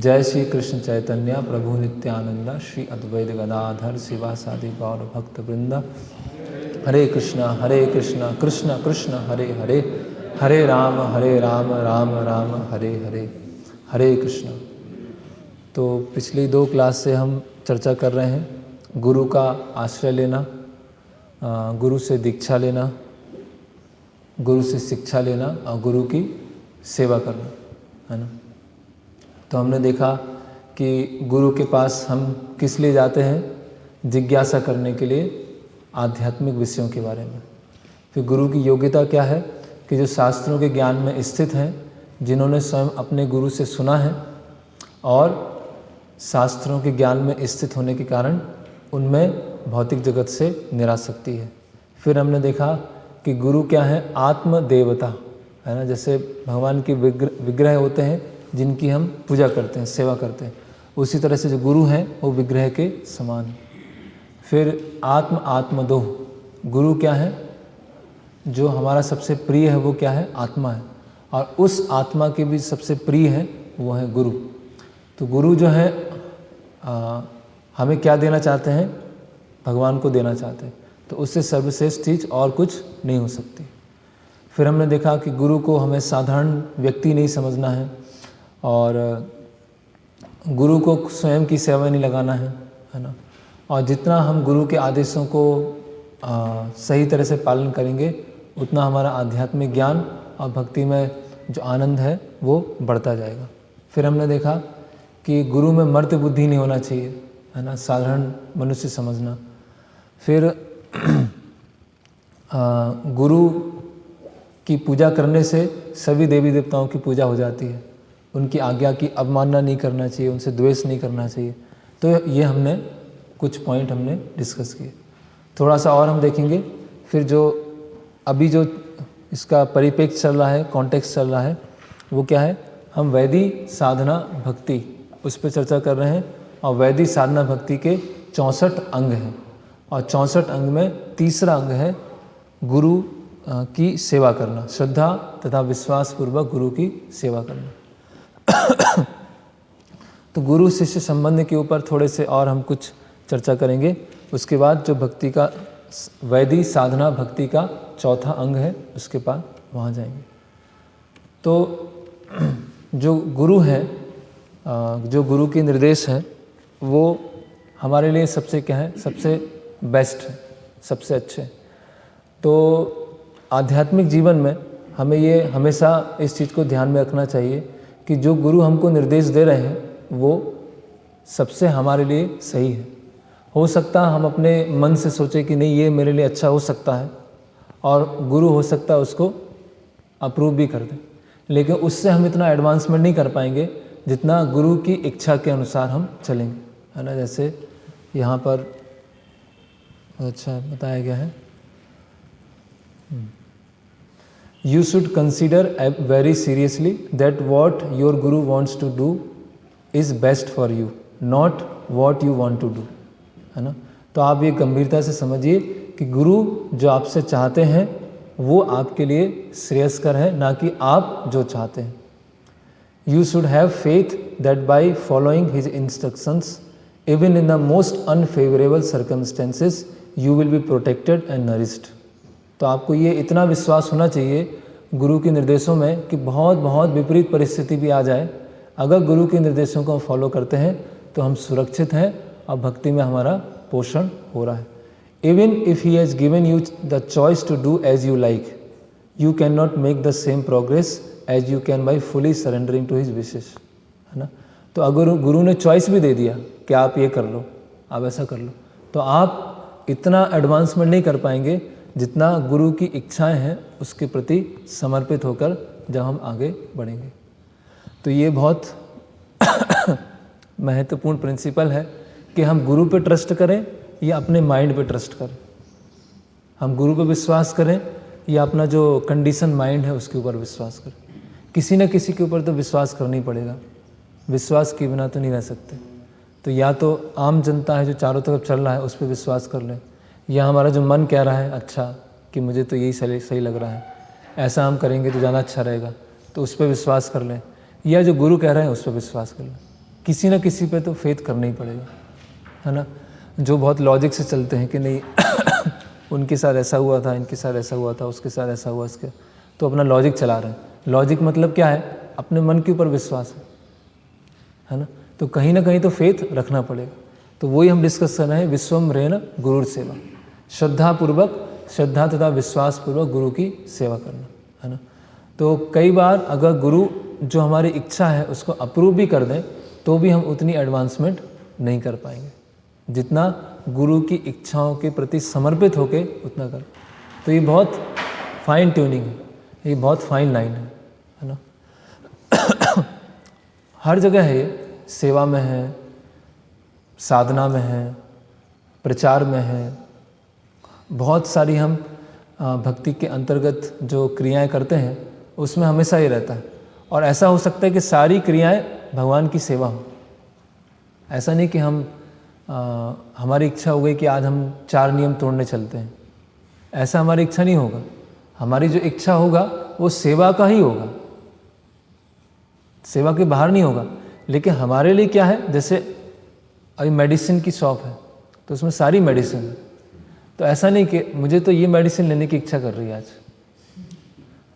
जय श्री कृष्ण चैतन्य प्रभु नित्यानंद श्री अद्वैत गदाधर शिवासादि गौर भक्त वृंद। हरे कृष्ण कृष्ण कृष्ण हरे हरे, हरे राम राम राम हरे हरे, हरे कृष्ण। तो पिछली 2 क्लास से हम चर्चा कर रहे हैं गुरु का आश्रय लेना, गुरु से दीक्षा लेना, गुरु से शिक्षा लेना और गुरु की सेवा करना, है ना। तो हमने देखा कि गुरु के पास हम किस लिए जाते हैं, जिज्ञासा करने के लिए आध्यात्मिक विषयों के बारे में। फिर गुरु की योग्यता क्या है कि जो शास्त्रों के ज्ञान में स्थित हैं, जिन्होंने स्वयं अपने गुरु से सुना है और शास्त्रों के ज्ञान में स्थित होने के कारण उनमें भौतिक जगत से निरासक्ति है। फिर हमने देखा कि गुरु क्या है, आत्म देवता, है ना। जैसे भगवान के विग्रह होते हैं जिनकी हम पूजा करते हैं, सेवा करते हैं, उसी तरह से जो गुरु हैं वो विग्रह के समान है। फिर आत्मदोह, गुरु क्या है, जो हमारा सबसे प्रिय है वो क्या है, आत्मा है, और उस आत्मा के भी सबसे प्रिय है वो है गुरु। तो गुरु जो है हमें क्या देना चाहते हैं, भगवान को देना चाहते हैं, तो उससे सर्वश्रेष्ठ चीज़ और कुछ नहीं हो सकती। फिर हमने देखा कि गुरु को हमें साधारण व्यक्ति नहीं समझना है और गुरु को स्वयं की सेवा नहीं लगाना है ना। और जितना हम गुरु के आदेशों को सही तरह से पालन करेंगे उतना हमारा आध्यात्मिक ज्ञान और भक्ति में जो आनंद है वो बढ़ता जाएगा। फिर हमने देखा कि गुरु में मर्त्य बुद्धि नहीं होना चाहिए, है ना, साधारण मनुष्य समझना। फिर गुरु की पूजा करने से सभी देवी देवताओं की पूजा हो जाती है, उनकी आज्ञा की अवमानना नहीं करना चाहिए, उनसे द्वेष नहीं करना चाहिए। तो ये हमने कुछ पॉइंट हमने डिस्कस किए। थोड़ा सा और हम देखेंगे। फिर जो अभी जो इसका परिप्रेक्ष्य चल रहा है, कॉन्टेक्स्ट चल रहा है, वो क्या है, हम वैदिक साधना भक्ति उस पर चर्चा कर रहे हैं। और वैदिक साधना भक्ति के 64 अंग हैं और 64 अंग में तीसरा अंग है गुरु की सेवा करना, श्रद्धा तथा विश्वास पूर्वक गुरु की सेवा करना। तो गुरु शिष्य संबंध के ऊपर थोड़े से और हम कुछ चर्चा करेंगे। उसके बाद जो भक्ति का वैदिक साधना भक्ति का चौथा अंग है उसके बाद वहाँ जाएंगे। तो जो गुरु है, जो गुरु के निर्देश हैं वो हमारे लिए सबसे क्या है, सबसे बेस्ट है, सबसे अच्छे। तो आध्यात्मिक जीवन में हमें ये हमेशा इस चीज़ को ध्यान में रखना चाहिए कि जो गुरु हमको निर्देश दे रहे हैं वो सबसे हमारे लिए सही है। हो सकता है हम अपने मन से सोचें कि नहीं ये मेरे लिए अच्छा हो सकता है, और गुरु हो सकता है उसको अप्रूव भी कर दे, लेकिन उससे हम इतना एडवांसमेंट नहीं कर पाएंगे जितना गुरु की इच्छा के अनुसार हम चलेंगे, है ना। जैसे यहाँ पर अच्छा बताया गया है, You should consider very seriously that what your guru wants to do is best for you, not what you want to do, है ना। तो आप ये गंभीरता से समझिए कि गुरु जो आपसे चाहते हैं वो आपके लिए श्रेयस्कर है, ना कि आप जो चाहते हैं। You should have faith that by following his instructions, even in the most unfavorable circumstances, you will be protected and nourished. तो आपको ये इतना विश्वास होना चाहिए गुरु के निर्देशों में कि बहुत बहुत विपरीत परिस्थिति भी आ जाए, अगर गुरु के निर्देशों को हम फॉलो करते हैं तो हम सुरक्षित हैं और भक्ति में हमारा पोषण हो रहा है। Even if he has given you the choice to do as you like, you can not make the same progress as you can by fully surrendering to his wishes, है ना। तो अगर गुरु ने चॉइस भी दे दिया कि आप ये कर लो, आप ऐसा कर लो, तो आप इतना एडवांसमेंट नहीं कर पाएंगे जितना गुरु की इच्छाएं हैं उसके प्रति समर्पित होकर जब हम आगे बढ़ेंगे। तो ये बहुत महत्वपूर्ण प्रिंसिपल है कि हम गुरु पे ट्रस्ट करें या अपने माइंड पे ट्रस्ट करें। हम गुरु पे विश्वास करें या अपना जो कंडीशन माइंड है उसके ऊपर विश्वास करें। किसी न किसी के ऊपर तो विश्वास करना ही पड़ेगा, विश्वास के बिना तो नहीं रह सकते। तो या तो आम जनता है जो चारों तरफ चल रहा है उस पर विश्वास कर लें, या हमारा जो मन कह रहा है अच्छा कि मुझे तो यही सही लग रहा है, ऐसा हम करेंगे तो ज़्यादा अच्छा रहेगा, तो उस पर विश्वास कर लें, या जो गुरु कह रहे हैं उस पर विश्वास कर लें। किसी न किसी पे तो फेथ करना ही पड़ेगा, है ना। जो बहुत लॉजिक से चलते हैं कि नहीं उनके साथ ऐसा हुआ था, इनके साथ ऐसा हुआ था, उसके साथ ऐसा हुआ, इसके, तो अपना लॉजिक चला रहे हैं। लॉजिक मतलब क्या है? अपने मन के ऊपर विश्वास है ना। तो कहीं ना कहीं तो फेथ रखना पड़ेगा। तो वही हम डिस्कस कर रहे हैं, विश्वम रेन गुरुर सेवा, श्रद्धापूर्वक, श्रद्धा तथा विश्वास पूर्वक गुरु की सेवा करना, है ना। तो कई बार अगर गुरु जो हमारी इच्छा है उसको अप्रूव भी कर दें तो भी हम उतनी एडवांसमेंट नहीं कर पाएंगे जितना गुरु की इच्छाओं के प्रति समर्पित होके उतना कर। तो ये बहुत फाइन ट्यूनिंग है, ये बहुत फाइन लाइन है ना। हर जगह है ये, सेवा में है, साधना में है, प्रचार में है, बहुत सारी हम भक्ति के अंतर्गत जो क्रियाएं करते हैं उसमें हमेशा ये रहता है। और ऐसा हो सकता है कि सारी क्रियाएं भगवान की सेवा हो। ऐसा नहीं कि हम हमारी इच्छा हो गई कि आज हम 4 नियम तोड़ने चलते हैं, ऐसा हमारी इच्छा नहीं होगा। हमारी जो इच्छा होगा वो सेवा का ही होगा, सेवा के बाहर नहीं होगा। लेकिन हमारे लिए क्या है, जैसे अभी मेडिसिन की शॉप है तो उसमें सारी मेडिसिन है, तो ऐसा नहीं कि मुझे तो ये मेडिसिन लेने की इच्छा कर रही है आज,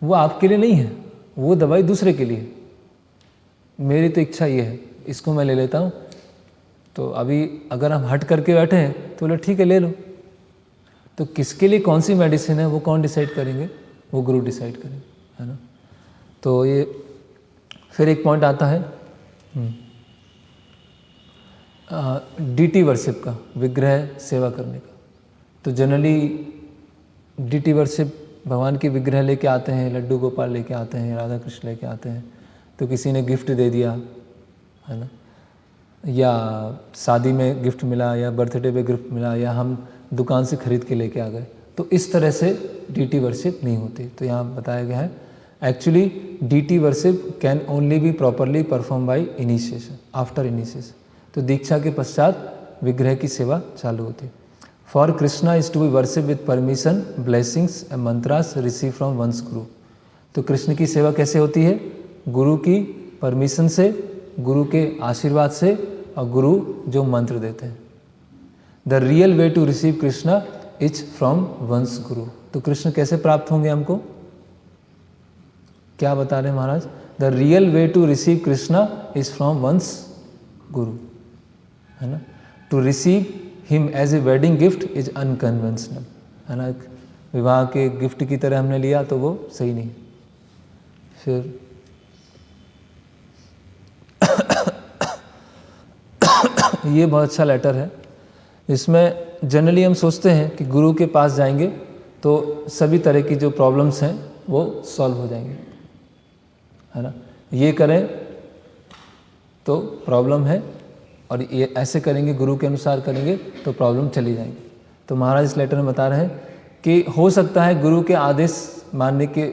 वो आपके लिए नहीं है, वो दवाई दूसरे के लिए है। मेरी तो इच्छा ये है, इसको मैं ले लेता हूँ। तो अभी अगर हम हट करके बैठे हैं तो बोले ठीक है ले लो। तो किसके लिए कौन सी मेडिसिन है वो कौन डिसाइड करेंगे? वो गुरु डिसाइड करेंगे, है ना। तो ये फिर एक पॉइंट आता है डीटी वर्शिप का, विग्रह सेवा करने का। तो जनरली डीटी वर्शिप भगवान की विग्रह लेके आते हैं, लड्डू गोपाल लेके आते हैं, राधा कृष्ण लेके आते हैं। तो किसी ने गिफ्ट दे दिया, है ना, या शादी में गिफ्ट मिला, या बर्थडे पे गिफ्ट मिला, या हम दुकान से खरीद के लेके आ गए। तो इस तरह से डीटी वर्शिप नहीं होती। तो यहाँ बताया गया है actually deity worship can only be properly perform by initiation, after initiation. तो दीक्षा के पश्चात विग्रह की सेवा चालू होती है। For Krishna is to be worship with permission, blessings and mantras receive from one's गुरु। तो कृष्ण की सेवा कैसे होती है? गुरु की परमिशन से, गुरु के आशीर्वाद से, और गुरु जो मंत्र देते हैं। The real way to receive Krishna is from one's गुरु। तो कृष्ण कैसे प्राप्त होंगे हमको? क्या बता रहे हैं Maharaj? The real way to receive Krishna is from one's guru, है ना। To receive him as a wedding gift is unconventional, है ना। विवाह के गिफ्ट की तरह हमने लिया तो वो सही नहीं। फिर ये बहुत अच्छा लेटर है। इसमें जनरली हम सोचते हैं कि गुरु के पास जाएंगे तो सभी तरह की जो प्रॉब्लम्स हैं वो सॉल्व हो जाएंगे, है ना। ये करें तो प्रॉब्लम है, और ये ऐसे करेंगे, गुरु के अनुसार करेंगे तो प्रॉब्लम चली जाएंगी। तो महाराज इस लेटर में बता रहे हैं कि हो सकता है गुरु के आदेश मानने के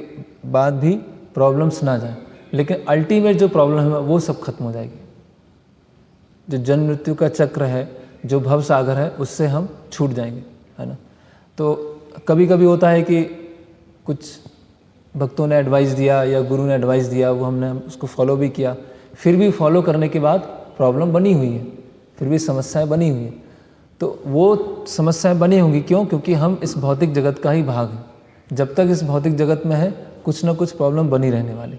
बाद भी प्रॉब्लम्स ना जाए, लेकिन अल्टीमेट जो प्रॉब्लम है वो सब खत्म हो जाएगी। जो जन्म मृत्यु का चक्र है, जो भव सागर है, उससे हम छूट जाएंगे, है ना। तो कभी कभी होता है कि कुछ भक्तों ने एडवाइस दिया या गुरु ने एडवाइस दिया, वो हमने उसको फॉलो भी किया, फिर भी फॉलो करने के बाद प्रॉब्लम बनी हुई है, फिर भी समस्याएं बनी हुई हैं। तो वो समस्याएं बनी होंगी क्यों? क्योंकि हम इस भौतिक जगत का ही भाग हैं। जब तक इस भौतिक जगत में है कुछ ना कुछ प्रॉब्लम बनी रहने वाली।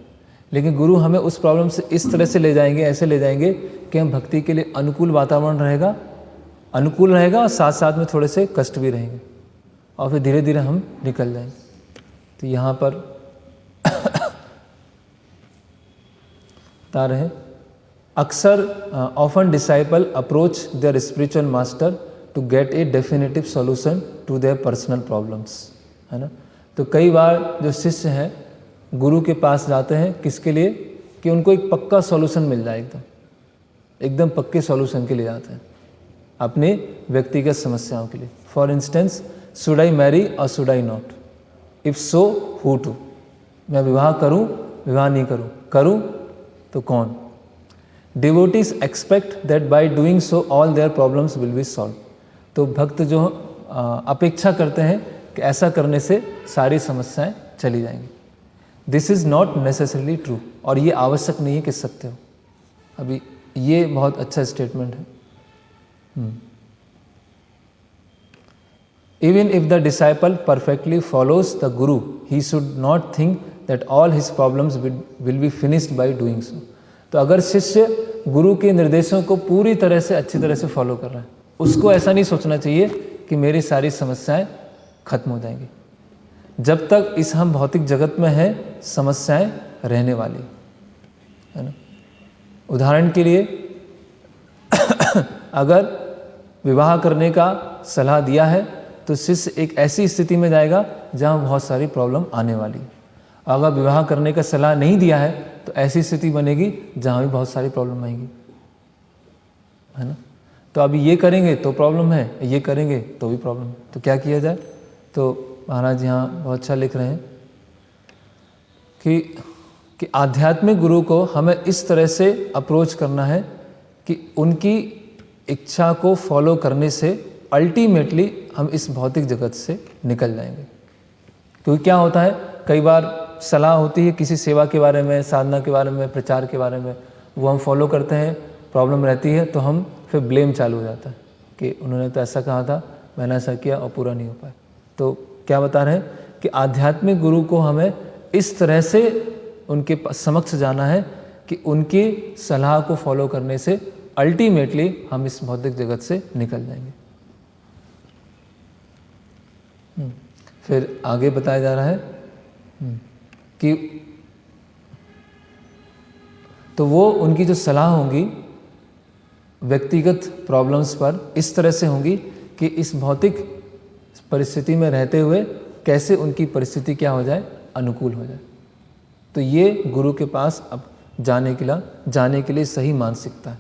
लेकिन गुरु हमें उस प्रॉब्लम से इस तरह से ले जाएंगे, ऐसे ले जाएंगे कि हम भक्ति के लिए अनुकूल वातावरण रहेगा, अनुकूल रहेगा, और साथ साथ में थोड़े से कष्ट भी रहेंगे, और फिर धीरे धीरे हम निकल जाएंगे। तो यहाँ पर बता रहे हैं, अक्सर often disciple approach their spiritual master to get a definitive solution to their personal problems, है ना। तो कई बार जो शिष्य हैं गुरु के पास जाते हैं, किसके लिए? कि उनको एक पक्का सॉल्यूशन मिल जाए, एकदम पक्के सॉल्यूशन के लिए जाते हैं अपने व्यक्तिगत समस्याओं के लिए। For instance, should I marry or should I not? If so who to? मैं विवाह करूं, विवाह नहीं करूं, करूं तो कौन? Devotees expect that by doing so all their problems will be solve. तो भक्त जो अपेक्षा करते हैं कि ऐसा करने से सारी समस्याएं चली जाएंगी। This is not necessarily true, और ये आवश्यक नहीं है कि सत्य हो। अभी ये बहुत अच्छा स्टेटमेंट है। Even if the disciple perfectly follows the Guru, he should not think that all his problems will be finished by doing so. तो अगर शिष्य गुरु के निर्देशों को पूरी तरह से अच्छी तरह से फॉलो कर रहा है, उसको ऐसा नहीं सोचना चाहिए कि मेरी सारी समस्याएं खत्म हो जाएंगी। जब तक इस हम भौतिक जगत में हैं, समस्याएं रहने वाली है ना। उदाहरण के लिए अगर विवाह करने का सलाह दिया है तो शिष्य एक ऐसी स्थिति में जाएगा जहाँ बहुत सारी प्रॉब्लम आने वाली है। अगर विवाह करने का सलाह नहीं दिया है तो ऐसी स्थिति बनेगी जहाँ भी बहुत सारी प्रॉब्लम आएंगी, है ना। तो अभी ये करेंगे तो प्रॉब्लम है, ये करेंगे तो भी प्रॉब्लम है, तो क्या किया जाए। तो महाराज यहाँ बहुत अच्छा लिख रहे हैं कि आध्यात्मिक गुरु को हमें इस तरह से अप्रोच करना है कि उनकी इच्छा को फॉलो करने से अल्टीमेटली हम इस भौतिक जगत से निकल जाएंगे। क्योंकि क्या होता है, कई बार सलाह होती है किसी सेवा के बारे में, साधना के बारे में, प्रचार के बारे में, वो हम फॉलो करते हैं, प्रॉब्लम रहती है तो हम फिर ब्लेम चालू हो जाता है कि उन्होंने तो ऐसा कहा था, मैंने ऐसा किया और पूरा नहीं हो पाया। तो क्या बता रहे हैं कि आध्यात्मिक गुरु को हमें इस तरह से उनके समक्ष जाना है कि उनकी सलाह को फॉलो करने से अल्टीमेटली हम इस भौतिक जगत से निकल जाएंगे। फिर आगे बताया जा रहा है कि तो वो उनकी जो सलाह होंगी व्यक्तिगत प्रॉब्लम्स पर इस तरह से होंगी कि इस भौतिक परिस्थिति में रहते हुए कैसे उनकी परिस्थिति क्या हो जाए, अनुकूल हो जाए। तो ये गुरु के पास अब जाने के लिए सही मानसिकता है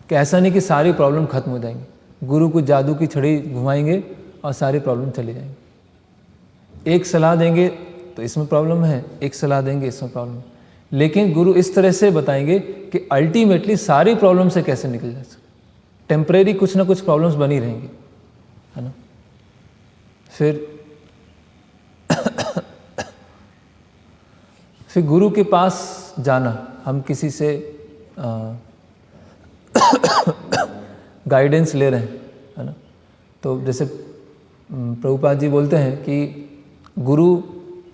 कि ऐसा नहीं कि सारी प्रॉब्लम खत्म हो जाएंगी। गुरु को जादू की छड़ी घुमाएंगे और सारी प्रॉब्लम चली जाएंगी। एक सलाह देंगे तो इसमें प्रॉब्लम है, एक सलाह देंगे इसमें प्रॉब्लम है, लेकिन गुरु इस तरह से बताएंगे कि अल्टीमेटली सारी प्रॉब्लम से कैसे निकल जा सके। टेम्परेरी कुछ ना कुछ प्रॉब्लम्स बनी रहेंगी, है ना। फिर गुरु के पास जाना, हम किसी से गाइडेंस ले रहे हैं, है ना। तो जैसे प्रभुपाद जी बोलते हैं कि गुरु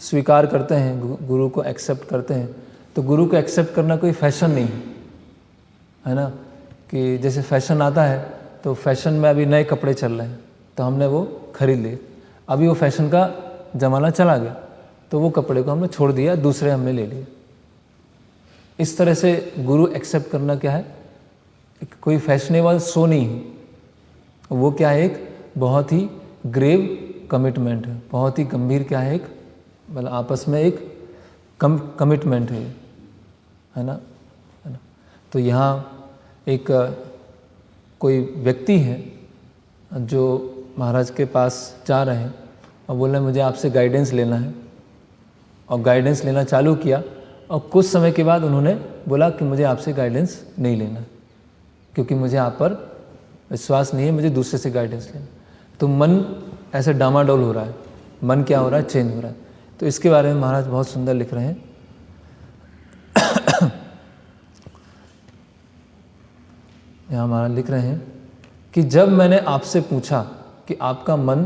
स्वीकार करते हैं, गुरु को एक्सेप्ट करते हैं, तो गुरु को एक्सेप्ट करना कोई फैशन नहीं है ना। कि जैसे फैशन आता है तो फैशन में अभी नए कपड़े चल रहे हैं तो हमने वो खरीद लिए, अभी वो फैशन का ज़माना चला गया तो वो कपड़े को हमने छोड़ दिया, दूसरे हमने ले लिए। इस तरह से गुरु एक्सेप्ट करना क्या है, कोई फैशनेबल शो नहीं है, वो क्या है, एक बहुत ही ग्रेव कमिटमेंट है, बहुत ही गंभीर क्या है, एक मतलब आपस में एक कमिटमेंट है ना। तो यहाँ एक कोई व्यक्ति है जो महाराज के पास जा रहे हैं और बोल रहे हैं मुझे आपसे गाइडेंस लेना है, और गाइडेंस लेना चालू किया और कुछ समय के बाद उन्होंने बोला कि मुझे आपसे गाइडेंस नहीं लेना क्योंकि मुझे आप पर विश्वास नहीं है, मुझे दूसरे से गाइडेंस लेना। तो मन ऐसे डामाडोल हो रहा है, मन क्या हो रहा है, चेंज हो रहा है। तो इसके बारे में महाराज बहुत सुंदर लिख रहे हैं। यहाँ महाराज लिख रहे हैं कि जब मैंने आपसे पूछा कि आपका मन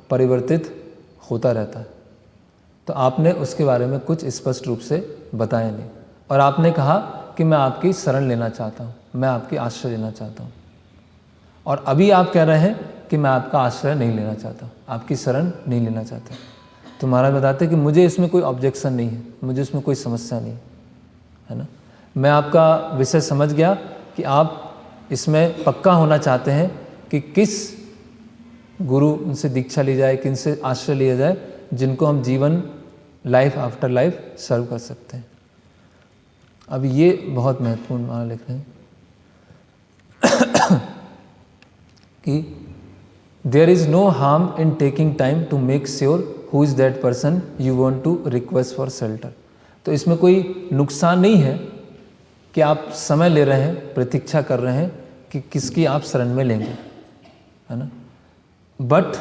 परिवर्तित होता रहता है तो आपने उसके बारे में कुछ स्पष्ट रूप से बताया नहीं, और आपने कहा कि मैं आपकी शरण लेना चाहता हूँ, मैं आपकी आश्रय लेना चाहता हूँ, और अभी आप कह रहे हैं कि मैं आपका आश्रय नहीं लेना चाहता, आपकी शरण नहीं लेना चाहता। तो महाराज बताते हैं कि मुझे इसमें कोई ऑब्जेक्शन नहीं है, मुझे इसमें कोई समस्या नहीं है ना। मैं आपका विषय समझ गया कि आप इसमें पक्का होना चाहते हैं कि किस गुरु उनसे दीक्षा ली जाए, किनसे आश्रय लिया जाए, जिनको हम जीवन लाइफ आफ्टर लाइफ सर्व कर सकते हैं। अब ये बहुत महत्वपूर्ण महाराज लिख रहे हैं कि there is no harm in taking time to make sure who is that person you want to request for shelter. तो इसमें कोई नुकसान नहीं है कि आप समय ले रहे हैं, प्रतीक्षा कर रहे हैं कि किसकी आप शरण में लेंगे, है ना। But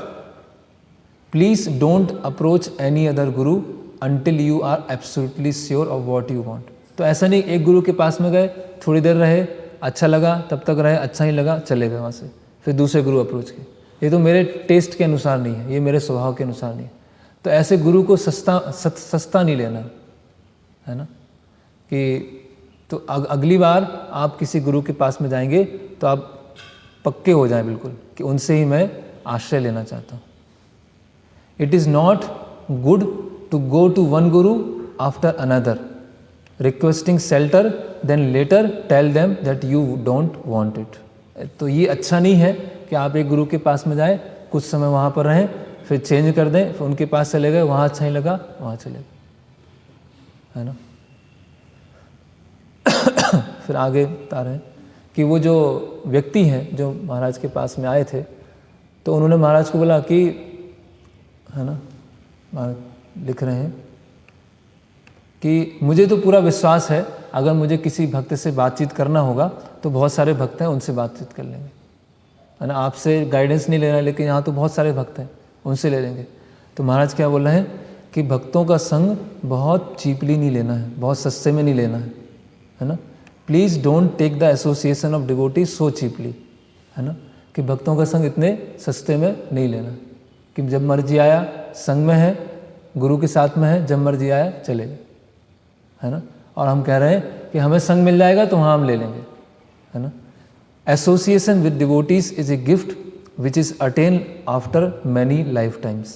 please don't approach any other guru until you are absolutely sure of what you want. तो ऐसा नहीं एक गुरु के पास में गए, थोड़ी देर रहे, अच्छा लगा तब तक रहे, अच्छा ही लगा चले गए वहाँ से, फिर दूसरे गुरु अप्रोच किए। ये तो मेरे टेस्ट के अनुसार नहीं है, ये मेरे स्वभाव के अनुसार नहीं है। तो ऐसे गुरु को सस्ता नहीं लेना, है ना। कि तो अगली बार आप किसी गुरु के पास में जाएंगे तो आप पक्के हो जाएं बिल्कुल कि उनसे ही मैं आश्रय लेना चाहता हूँ। It is not good to go to one guru after another requesting shelter, then later tell them that you don't want it. तो ये अच्छा नहीं है कि आप एक गुरु के पास में जाएं, कुछ समय वहाँ पर रहें, फिर चेंज कर दें, फिर उनके पास चले गए, वहाँ अच्छा ही लगा वहाँ चले गए, है ना। फिर आगे बता रहे हैं कि वो जो व्यक्ति हैं जो महाराज के पास में आए थे, तो उन्होंने महाराज को बोला कि, है ना, लिख रहे हैं कि मुझे तो पूरा विश्वास है, अगर मुझे किसी भक्त से बातचीत करना होगा तो बहुत सारे भक्त हैं, उनसे बातचीत कर लेंगे, है ना। आपसे गाइडेंस नहीं लेना, लेकिन यहाँ तो बहुत सारे भक्त हैं, उनसे ले लेंगे। तो महाराज क्या बोल रहे हैं कि भक्तों का संग बहुत चीपली नहीं लेना है, बहुत सस्ते में नहीं लेना है ना। Please don't take the association of devotees so cheaply, है ना, कि भक्तों का संग इतने सस्ते में नहीं लेना, कि जब मर्जी आया संग में है, गुरु के साथ में है, जब मर्जी आया चले गए, है ना। और हम कह रहे हैं कि हमें संग मिल जाएगा तो वहाँ हम ले लेंगे, है ना। Association with devotees is a gift which is attain after many life times.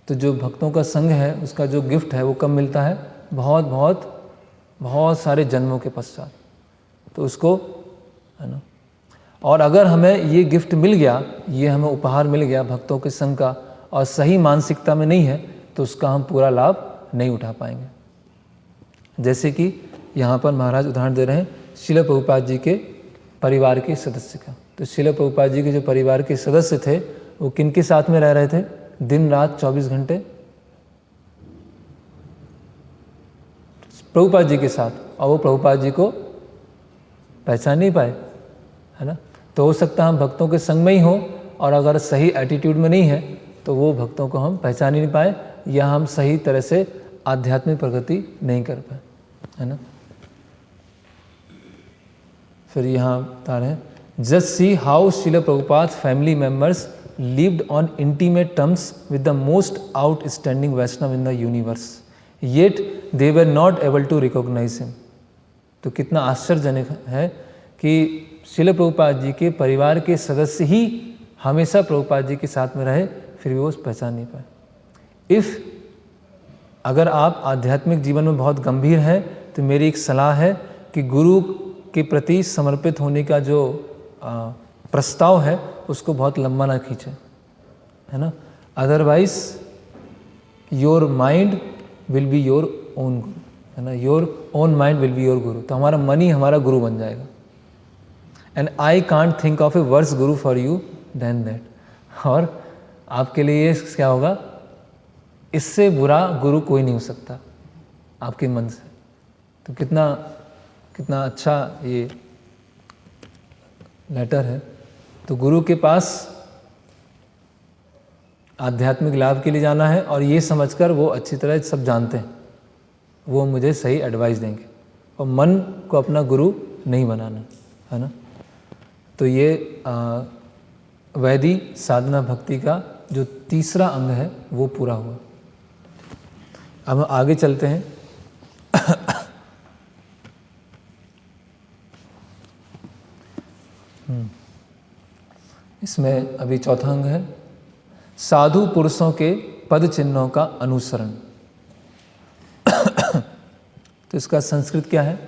तो जो भक्तों का संग है उसका जो गिफ्ट है वो कब मिलता है? बहुत बहुत बहुत सारे जन्मों के पश्चात। तो उसको, है ना। और अगर हमें ये गिफ्ट मिल गया, ये हमें उपहार मिल गया भक्तों के संग का, और सही मानसिकता में नहीं है तो उसका हम पूरा लाभ नहीं उठा पाएंगे। जैसे कि यहाँ पर महाराज उदाहरण दे रहे हैं श्रील प्रभुपाद जी के परिवार के सदस्य का। तो श्रील प्रभुपाद जी के जो परिवार के सदस्य थे वो किन के साथ में रह रहे थे दिन रात 24 घंटे? प्रभुपाद जी के साथ। और वो प्रभुपाद जी को पहचान नहीं पाए, है ना। तो हो सकता है हम भक्तों के संग में ही हो, और अगर सही एटीट्यूड में नहीं है तो वो भक्तों को हम पहचान ही नहीं पाए, या हम सही तरह से आध्यात्मिक प्रगति नहीं कर पाए, है ना। फिर यहाँ बता रहे हैं, just see how Srila Prabhupada family members lived on intimate terms with the most outstanding Vaishnava in the universe, yet they were not able to recognize him। तो कितना आश्चर्यजनक है कि श्रील प्रभुपाद जी के परिवार के सदस्य ही हमेशा प्रभुपाद जी के साथ में रहे, फिर भी वो पहचान नहीं पाए। अगर आप आध्यात्मिक जीवन में बहुत गंभीर हैं तो मेरी एक सलाह है कि गुरु के प्रति समर्पित होने का जो प्रस्ताव है उसको बहुत लंबा ना खींचें, है ना। Otherwise your mind will be your own guru, है ना। Your own mind will be your guru. तो हमारा मन ही हमारा गुरु बन जाएगा। And I can't think of a worse guru for you than that. और आपके लिए ये क्या होगा, इससे बुरा गुरु कोई नहीं हो सकता आपके मन से। तो कितना अच्छा ये लेटर है। तो गुरु के पास आध्यात्मिक लाभ के लिए जाना है, और ये समझकर वो अच्छी तरह सब जानते हैं, वो मुझे सही एडवाइस देंगे, और मन को अपना गुरु नहीं बनाना, है ना। तो ये वैदिक साधना भक्ति का जो तीसरा अंग है वो पूरा हुआ। अब हम आगे चलते हैं। इसमें अभी चौथा अंग है, साधु पुरुषों के पद चिन्हों का अनुसरण। तो इसका संस्कृत क्या है?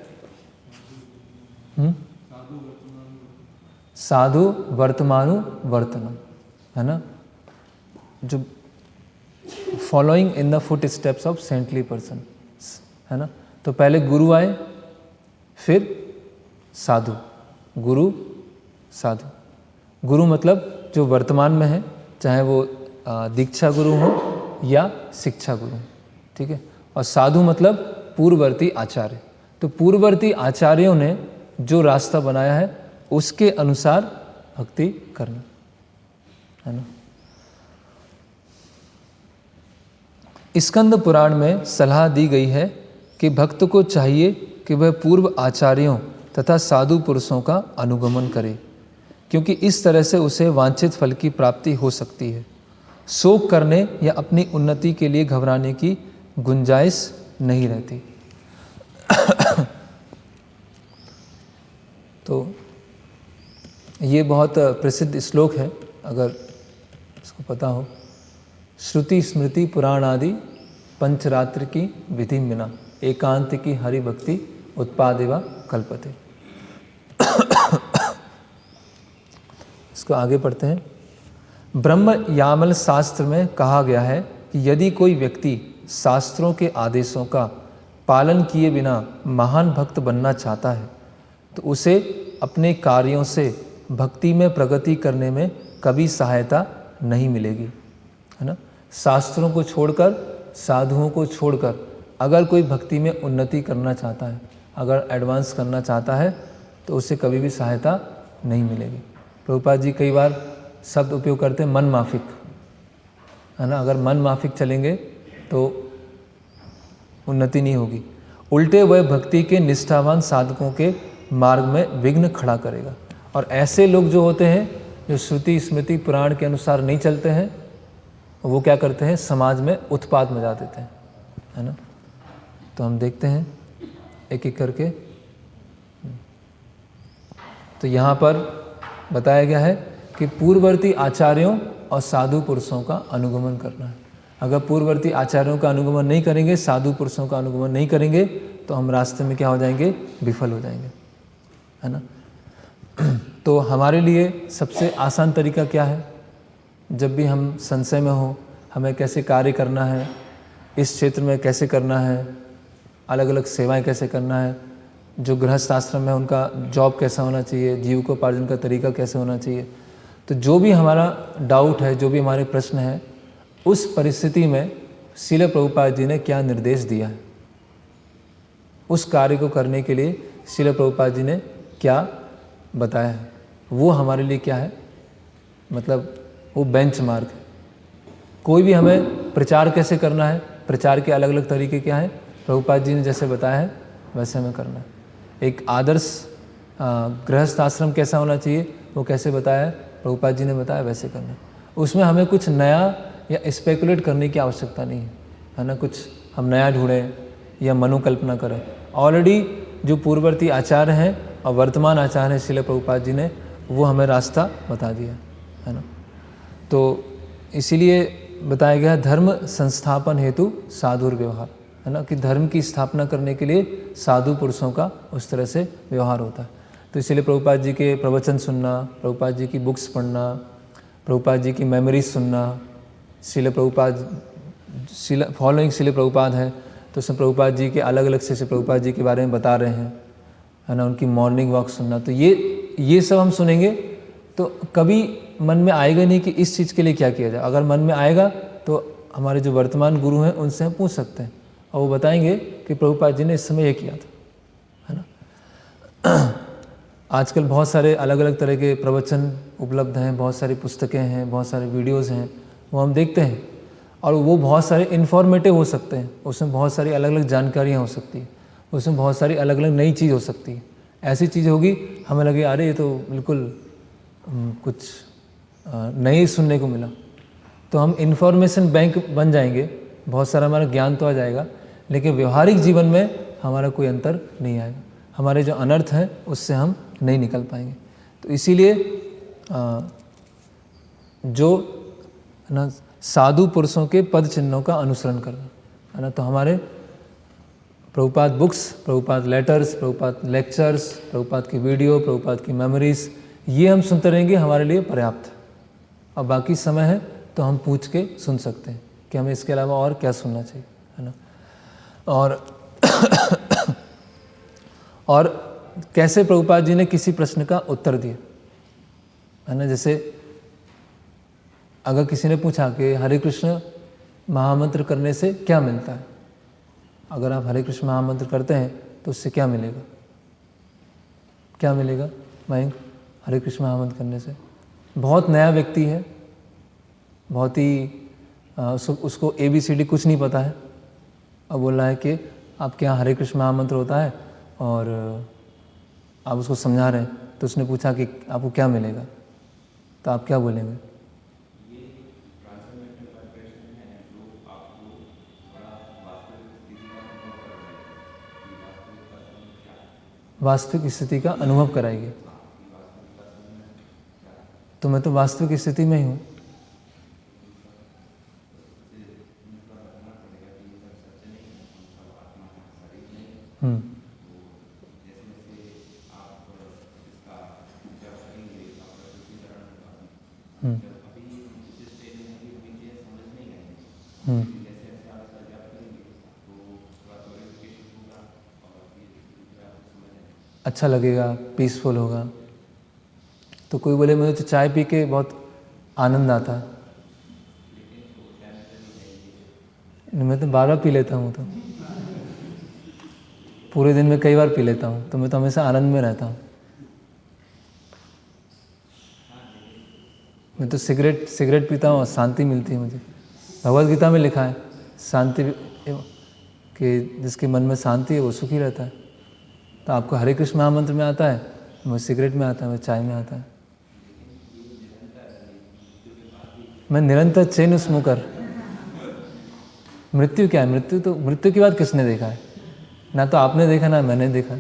साधु वर्तमानु वर्तनम, है ना। जो following in the foot steps of saintly person, है ना। तो पहले गुरु आए, फिर साधु, गुरु साधु। गुरु मतलब जो वर्तमान में है, चाहे वो दीक्षा गुरु हो या शिक्षा गुरु, ठीक है। और साधु मतलब पूर्ववर्ती आचार्य। तो पूर्ववर्ती आचार्यों ने जो रास्ता बनाया है उसके अनुसार भक्ति करना, है ना। स्कंद पुराण में सलाह दी गई है कि भक्त को चाहिए कि वह पूर्व आचार्यों तथा साधु पुरुषों का अनुगमन करे, क्योंकि इस तरह से उसे वांछित फल की प्राप्ति हो सकती है। शोक करने या अपनी उन्नति के लिए घबराने की गुंजाइश नहीं रहती। तो ये बहुत प्रसिद्ध श्लोक है, अगर इसको पता हो। श्रुति स्मृति पुराण आदि पंचरात्र की विधि बिना एकांत की हरि भक्ति उत्पादेवा कल्पते। इसको आगे पढ़ते हैं। ब्रह्म यामल शास्त्र में कहा गया है कि यदि कोई व्यक्ति शास्त्रों के आदेशों का पालन किए बिना महान भक्त बनना चाहता है तो उसे अपने कार्यों से भक्ति में प्रगति करने में कभी सहायता नहीं मिलेगी, है ना। शास्त्रों को छोड़कर, साधुओं को छोड़कर अगर कोई भक्ति में उन्नति करना चाहता है, अगर एडवांस करना चाहता है तो उसे कभी भी सहायता नहीं मिलेगी। प्रभुपाद जी कई बार शब्द उपयोग करते हैं मन माफिक, है ना। अगर मन माफिक चलेंगे तो उन्नति नहीं होगी, उल्टे वह भक्ति के निष्ठावान साधकों के मार्ग में विघ्न खड़ा करेगा। और ऐसे लोग जो होते हैं जो श्रुति स्मृति पुराण के अनुसार नहीं चलते हैं, वो क्या करते हैं, समाज में उत्पात मचा देते हैं, है ना। तो हम देखते हैं एक एक करके। तो यहाँ पर बताया गया है कि पूर्ववर्ती आचार्यों और साधु पुरुषों का अनुगमन करना है। अगर पूर्ववर्ती आचार्यों का अनुगमन नहीं करेंगे, साधु पुरुषों का अनुगमन नहीं करेंगे तो हम रास्ते में क्या हो जाएंगे, विफल हो जाएंगे, है ना। तो हमारे लिए सबसे आसान तरीका क्या है, जब भी हम संशय में हो, हमें कैसे कार्य करना है, इस क्षेत्र में कैसे करना है, अलग अलग सेवाएं कैसे करना है, जो गृहस्थ आश्रम है उनका जॉब कैसा होना चाहिए, जीविकोपार्जन का तरीका कैसे होना चाहिए। तो जो भी हमारा डाउट है, जो भी हमारे प्रश्न है, उस परिस्थिति में श्रील प्रभुपाद जी ने क्या निर्देश दिया है, उस कार्य को करने के लिए श्रील प्रभुपाद जी ने क्या बताया है, वो हमारे लिए क्या है, मतलब वो बेंचमार्क है। कोई भी हमें प्रचार कैसे करना है, प्रचार के अलग अलग तरीके क्या हैं, प्रभुपाद जी ने जैसे बताया है वैसे हमें करना है। एक आदर्श गृहस्थ आश्रम कैसा होना चाहिए, वो कैसे बताया है, प्रभुपाद जी ने बताया वैसे करना है। उसमें हमें कुछ नया या स्पेकुलेट करने की आवश्यकता नहीं है ना, कुछ हम नया ढूंढें या मनोकल्पना करें। ऑलरेडी जो पूर्ववर्ती आचार्य हैं और वर्तमान आचार्य हैं श्रील प्रभुपाद जी ने, वो हमें रास्ता बता दिया, है ना। तो इसीलिए बताया गया धर्म संस्थापन हेतु साधुर व्यवहार, है ना, कि धर्म की स्थापना करने के लिए साधु पुरुषों का उस तरह से व्यवहार होता है। तो इसलिए प्रभुपाद जी के प्रवचन सुनना, प्रभुपाद जी की बुक्स पढ़ना, प्रभुपाद जी की मेमोरीज सुनना, श्रील प्रभुपाद फॉलोइंग श्रील प्रभुपाद है तो उसमें प्रभुपाद जी के अलग अलग से प्रभुपाद जी के बारे में बता रहे हैं, है ना, उनकी मॉर्निंग वॉक सुनना। तो ये सब हम सुनेंगे तो कभी मन में आएगा नहीं कि इस चीज़ के लिए क्या किया जाए। अगर मन में आएगा तो हमारे जो वर्तमान गुरु हैं उनसे हम पूछ सकते हैं और वो बताएंगे कि प्रभुपाद जी ने इस समय ये किया था, है ना। आजकल बहुत सारे अलग अलग तरह के प्रवचन उपलब्ध हैं, बहुत सारी पुस्तकें हैं, बहुत सारे वीडियोज़ हैं, वो हम देखते हैं और वो बहुत सारे इन्फॉर्मेटिव हो सकते हैं, उसमें बहुत सारी अलग अलग जानकारियाँ हो सकती हैं, उसमें बहुत सारी अलग अलग नई चीज़ हो सकती है। ऐसी चीज़ होगी हमें लगे अरे ये तो बिल्कुल कुछ नई सुनने को मिला, तो हम इन्फॉर्मेशन बैंक बन जाएंगे, बहुत सारा हमारा ज्ञान तो आ जाएगा, लेकिन व्यवहारिक जीवन में हमारा कोई अंतर नहीं आएगा, हमारे जो अनर्थ हैं उससे हम नहीं निकल पाएंगे। तो इसीलिए जो ना साधु पुरुषों के पद चिन्हों का अनुसरण करना, है ना। तो हमारे Prabhupada books, Prabhupada letters, Prabhupada lectures, Prabhupada की वीडियो, प्रभुपाद की मेमोरीज, ये हम सुनते रहेंगे, हमारे लिए पर्याप्त है। और बाकी समय है तो हम पूछ के सुन सकते हैं कि हमें इसके अलावा और क्या सुनना चाहिए, है ना। और कैसे प्रभुपाद जी ने किसी प्रश्न का उत्तर दिया, है ना। जैसे अगर किसी ने पूछा कि हरे कृष्ण महामंत्र करने से क्या मिलता है, अगर आप हरे कृष्ण महामंत्र करते हैं तो उससे क्या मिलेगा, क्या मिलेगा मयंक, हरे कृष्ण महामंत्र करने से? बहुत नया व्यक्ति है, बहुत ही उसको ABCD कुछ नहीं पता है, अब बोल रहा है कि आपके यहाँ हरे कृष्ण महामंत्र होता है और आप उसको समझा रहे हैं, तो उसने पूछा कि आपको क्या मिलेगा, तो आप क्या बोलेंगे? वास्तविक स्थिति का अनुभव कराएगी। तो मैं तो वास्तविक स्थिति में ही हूँ। अच्छा लगेगा, पीसफुल होगा। तो कोई बोले मुझे तो चाय पी के बहुत आनंद आता है, मैं तो बार बार पी लेता हूँ, तो पूरे दिन में कई बार पी लेता हूँ, तो मैं तो हमेशा आनंद में रहता हूँ। मैं तो सिगरेट पीता हूँ और शांति मिलती है मुझे। भगवद गीता में लिखा है शांति कि जिसके मन में शांति है वो सुखी रहता है। तो आपको हरे कृष्ण महामंत्र में आता है, मुझे सिगरेट में आता है, मुझे चाय में आता है। मैं निरंतर चेन स्मोकर। मृत्यु क्या है? मृत्यु की बात किसने देखा है? ना तो आपने देखा ना मैंने देखा।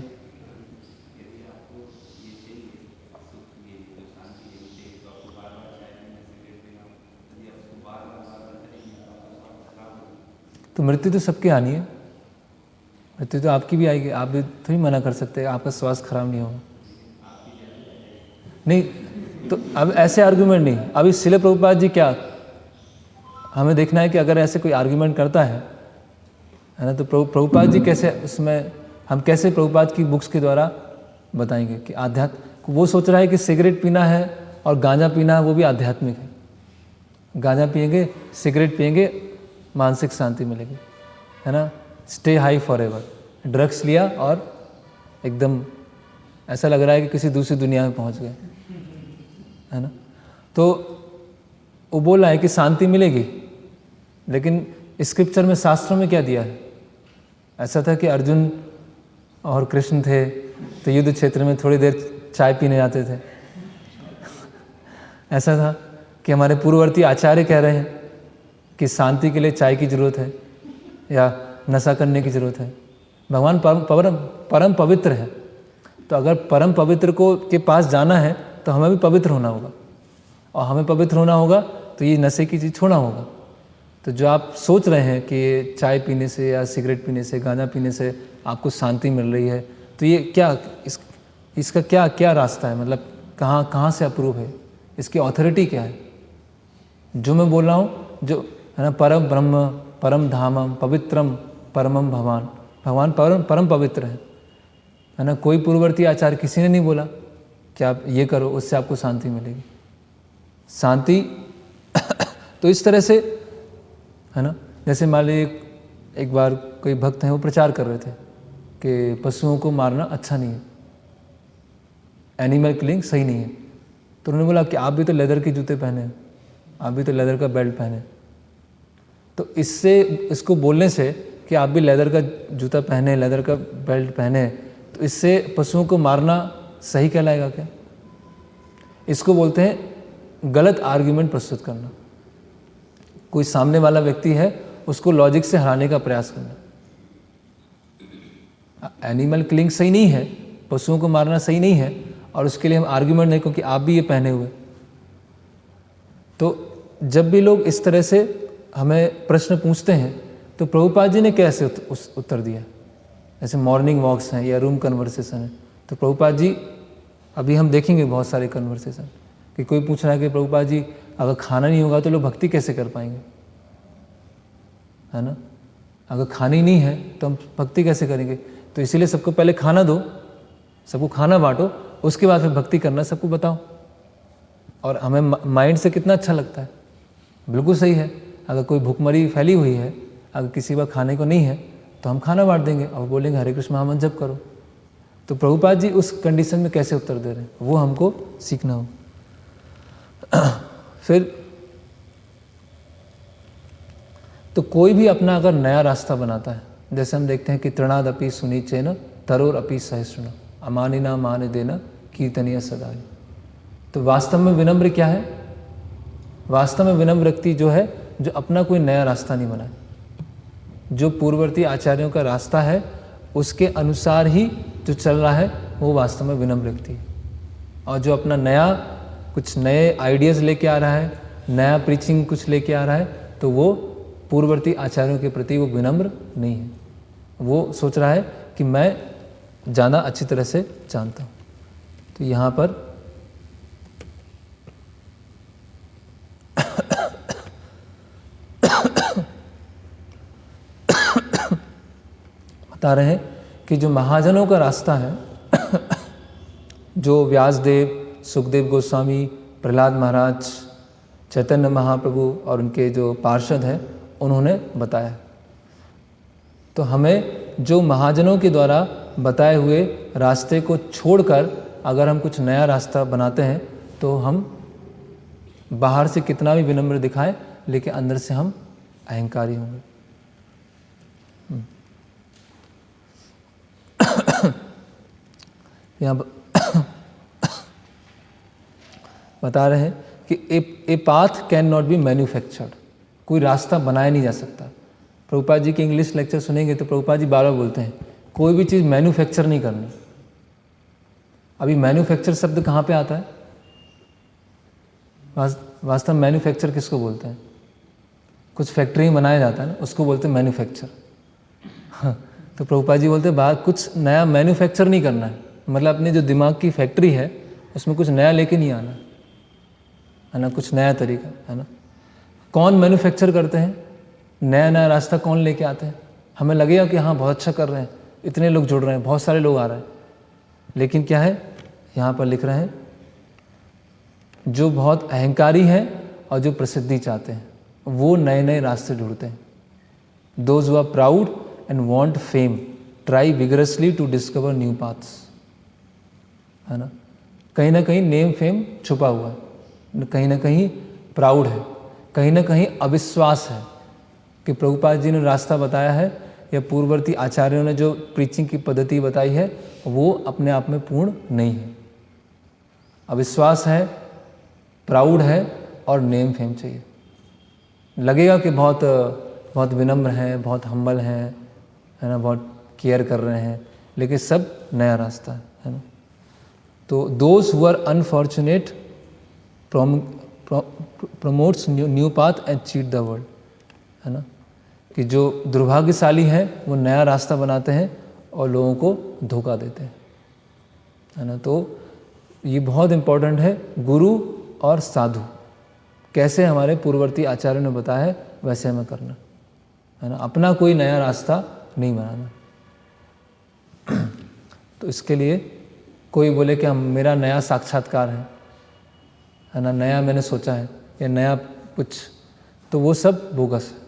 तो मृत्यु तो सबकी आनी है, मृत्यु तो आपकी भी आएगी, आप भी थोड़ी मना कर सकते हैं आपका स्वास्थ्य खराब नहीं होगा। नहीं तो अब ऐसे आर्गुमेंट नहीं। अभी श्रील प्रभुपाद जी क्या, हमें देखना है कि अगर ऐसे कोई आर्गुमेंट करता है ना, तो प्रभुपाद जी कैसे उसमें, हम कैसे प्रभुपाद की बुक्स के द्वारा बताएंगे कि आध्यात्म। वो सोच रहा है कि सिगरेट पीना है और गांजा पीना है वो भी आध्यात्मिक है। गांजा पिएंगे, सिगरेट पिएंगे, मानसिक शांति मिलेगी, है ना। Stay high for ever. Drugs लिया और एकदम ऐसा लग रहा है कि किसी दूसरी दुनिया में पहुंच गए, है ना। तो वो बोल रहा है कि शांति मिलेगी, लेकिन स्क्रिप्चर में, शास्त्रों में क्या दिया है? ऐसा था कि अर्जुन और कृष्ण थे तो युद्ध क्षेत्र में थोड़ी देर चाय पीने जाते थे। ऐसा था कि हमारे पूर्ववर्ती आचार्य कह रहे हैं कि शांति के लिए चाय की जरूरत है या नशा करने की जरूरत है। भगवान परम पवित्र है, तो अगर परम पवित्र को के पास जाना है तो हमें भी पवित्र होना होगा, और हमें पवित्र होना होगा तो ये नशे की चीज़ छोड़ना होगा। तो जो आप सोच रहे हैं कि चाय पीने से या सिगरेट पीने से, गांजा पीने से आपको शांति मिल रही है, तो ये क्या, इसका क्या रास्ता है? मतलब कहाँ से अप्रूव है? इसकी ऑथोरिटी क्या है? जो मैं बोल रहा हूँ, जो है ना, परम ब्रह्म परम धामम पवित्रम परमम भगवान परम पवित्र है ना। कोई पूर्ववर्ती आचार्य किसी ने नहीं बोला कि आप ये करो उससे आपको शांति मिलेगी। शांति तो इस तरह से, है ना, जैसे मान लीजिए एक बार कोई भक्त हैं वो प्रचार कर रहे थे कि पशुओं को मारना अच्छा नहीं है, एनिमल किलिंग सही नहीं है। तो उन्होंने बोला कि आप भी तो लेदर के जूते पहने, आप भी तो लेदर का बेल्ट पहने, तो इसको बोलने से कि आप भी लेदर का जूता पहने, लेदर का बेल्ट पहने, तो इससे पशुओं को मारना सही कहलाएगा क्या? इसको बोलते हैं गलत आर्ग्यूमेंट प्रस्तुत करना। कोई सामने वाला व्यक्ति है उसको लॉजिक से हराने का प्रयास करना। एनिमल किलिंग सही नहीं है, पशुओं को मारना सही नहीं है, और उसके लिए हम आर्ग्यूमेंट नहीं, क्योंकि आप भी ये पहने हुए। तो जब भी लोग इस तरह से हमें प्रश्न पूछते हैं तो प्रभुपाद जी ने कैसे उत्तर दिया? जैसे मॉर्निंग वॉक्स हैं या रूम कन्वर्सेशन है, तो प्रभुपाद जी, अभी हम देखेंगे बहुत सारे कन्वर्सेशन कि कोई पूछ रहा है कि प्रभुपाद जी अगर खाना नहीं होगा तो लोग भक्ति कैसे कर पाएंगे, है ना। अगर खाना ही नहीं है तो हम भक्ति कैसे करेंगे? तो इसीलिए सबको पहले खाना दो, सबको खाना बांटो, उसके बाद फिर भक्ति करना सबको बताओ। और हमें माइंड से कितना अच्छा लगता है, बिल्कुल सही है। अगर कोई भूखमरी फैली हुई है, अगर किसी का खाने को नहीं है, तो हम खाना बांट देंगे और बोलेंगे हरे कृष्ण महामंत्र जप करो। तो प्रभुपाद जी उस कंडीशन में कैसे उत्तर दे रहे हैं, वो हमको सीखना हो। फिर तो कोई भी अपना अगर नया रास्ता बनाता है, जैसे हम देखते हैं कि तृणादपि सुनीचेन तरोरपि सहस्रन, अमानिना मान देना कीर्तनीय सदाई। तो वास्तव में विनम्र क्या है? वास्तव में विनम्र व्यक्ति जो है, जो अपना कोई नया रास्ता नहीं बनाए, जो पूर्ववर्ती आचार्यों का रास्ता है उसके अनुसार ही जो चल रहा है, वो वास्तव में विनम्र व्यक्ति है। और जो अपना नया कुछ नए आइडियाज़ लेके आ रहा है, नया प्रीचिंग कुछ लेके आ रहा है, तो वो पूर्ववर्ती आचार्यों के प्रति वो विनम्र नहीं है। वो सोच रहा है कि मैं ज़्यादा अच्छी तरह से जानता हूँ। तो यहाँ पर बता रहे हैं कि जो महाजनों का रास्ता है, जो व्यासदेव, सुखदेव गोस्वामी, प्रहलाद महाराज, चैतन्य महाप्रभु और उनके जो पार्षद हैं, उन्होंने बताया। तो हमें जो महाजनों के द्वारा बताए हुए रास्ते को छोड़कर अगर हम कुछ नया रास्ता बनाते हैं, तो हम बाहर से कितना भी विनम्र दिखाएं, लेकिन अंदर से हम अहंकारी होंगे। यहाँ बता रहे हैं कि a path can not be manufactured, कोई रास्ता बनाया नहीं जा सकता। प्रभुपाद जी के इंग्लिश लेक्चर सुनेंगे तो प्रभुपाद जी बार बार बोलते हैं कोई भी चीज़ मैन्युफैक्चर नहीं करनी। अभी मैन्युफैक्चर शब्द कहाँ पे आता है? वास्तव में मैन्युफैक्चर किसको बोलते हैं? कुछ फैक्ट्री में बनाया जाता है ना, उसको बोलते हैं मैन्युफैक्चर। तो प्रभुपाद जी बोलते हैं बाहर कुछ नया मैन्युफैक्चर नहीं करना है, मतलब अपने जो दिमाग की फैक्ट्री है उसमें कुछ नया लेके नहीं आना है ना, कुछ नया तरीका है ना। कौन मैन्युफैक्चर करते हैं? नया नया रास्ता कौन लेके आते हैं? हमें लगेगा कि हाँ बहुत अच्छा कर रहे हैं, इतने लोग जुड़ रहे हैं, बहुत सारे लोग आ रहे हैं, लेकिन क्या है यहाँ पर लिख रहे हैं, जो बहुत अहंकारी हैं और जो प्रसिद्धि चाहते हैं वो नए नए रास्ते ढूंढते हैं। Those who are proud and want fame try vigorously to discover new paths, है ना कहीं नेम फेम छुपा हुआ है, कहीं ना कहीं प्राउड है, कहीं ना कहीं अविश्वास है कि प्रभुपाद जी ने रास्ता बताया है या पूर्ववर्ती आचार्यों ने जो प्रीचिंग की पद्धति बताई है वो अपने आप में पूर्ण नहीं है। अविश्वास है, प्राउड है और नेम फेम चाहिए। लगेगा कि बहुत विनम्र हैं, बहुत हम्बल हैं, है ना, बहुत केयर कर रहे हैं, लेकिन सब नया रास्ता है ना। तो those who are unfortunate promotes new path and cheat the world, है ना, कि जो दुर्भाग्यशाली हैं वो नया रास्ता बनाते हैं और लोगों को धोखा देते हैं, है ना। तो ये बहुत इम्पोर्टेंट है, गुरु और साधु कैसे हमारे पूर्ववर्ती आचार्यों ने बताया है वैसे हमें करना, है ना, अपना कोई नया रास्ता नहीं बनाना। तो इसके लिए कोई बोले कि हम मेरा नया साक्षात्कार है ना, नया मैंने सोचा है या नया कुछ, तो वो सब बोगस है,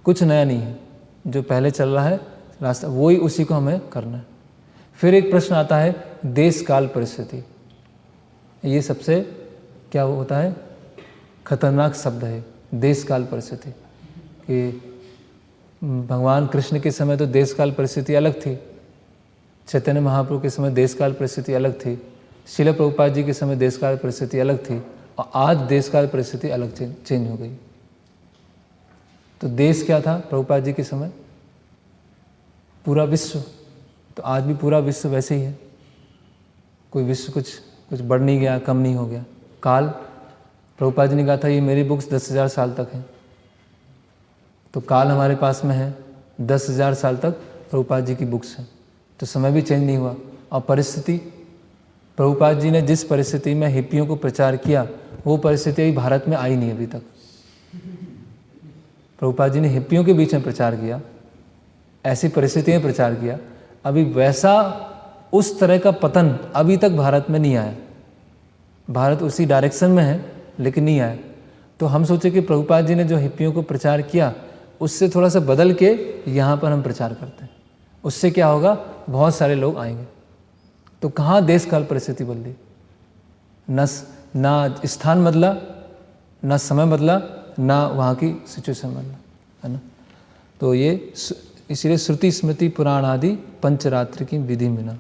कुछ नया नहीं है। जो पहले चल रहा है रास्ता वही, उसी को हमें करना है। फिर एक प्रश्न आता है देश काल परिस्थिति। ये सबसे क्या होता है, खतरनाक शब्द है देश काल परिस्थिति। कि भगवान कृष्ण के समय तो देश काल परिस्थिति अलग थी, चैतन्य महाप्रभु के समय देश काल परिस्थिति अलग थी, श्रील प्रभुपाद जी के समय देश काल परिस्थिति अलग थी, और आज देश काल परिस्थिति अलग चेंज हो गई। तो देश क्या था प्रभुपाद जी के समय? पूरा विश्व। तो आज भी पूरा विश्व वैसे ही है, कोई विश्व कुछ बढ़ नहीं गया, कम नहीं हो गया। काल, प्रभुपाद जी ने कहा था ये मेरी बुक्स 10,000 साल तक हैं, तो काल हमारे पास में है 10,000 साल तक प्रभुपाद जी की बुक्स हैं, तो समय भी चेंज नहीं हुआ। और परिस्थिति, प्रभुपाद जी ने जिस परिस्थिति में हिप्पियों को प्रचार किया वो परिस्थिति अभी भारत में आई नहीं अभी तक। प्रभुपाद जी ने हिप्पियों के बीच में प्रचार किया, ऐसी परिस्थिति में प्रचार किया, अभी वैसा उस तरह का पतन अभी तक भारत में नहीं आया। भारत उसी डायरेक्शन में है लेकिन नहीं आया। तो हम सोचे कि प्रभुपाद जी ने जो हिप्पियों को प्रचार किया उससे थोड़ा सा बदल के यहाँ पर हम प्रचार करते हैं, उससे क्या होगा, बहुत सारे लोग आएंगे। तो कहाँ देश काल परिस्थिति बदली? ना स्थान बदला, ना समय बदला, ना वहाँ की सिचुएशन बदला, है ना। तो ये इसलिए श्रुति स्मृति पुराण आदि पंचरात्र की विधि बिना,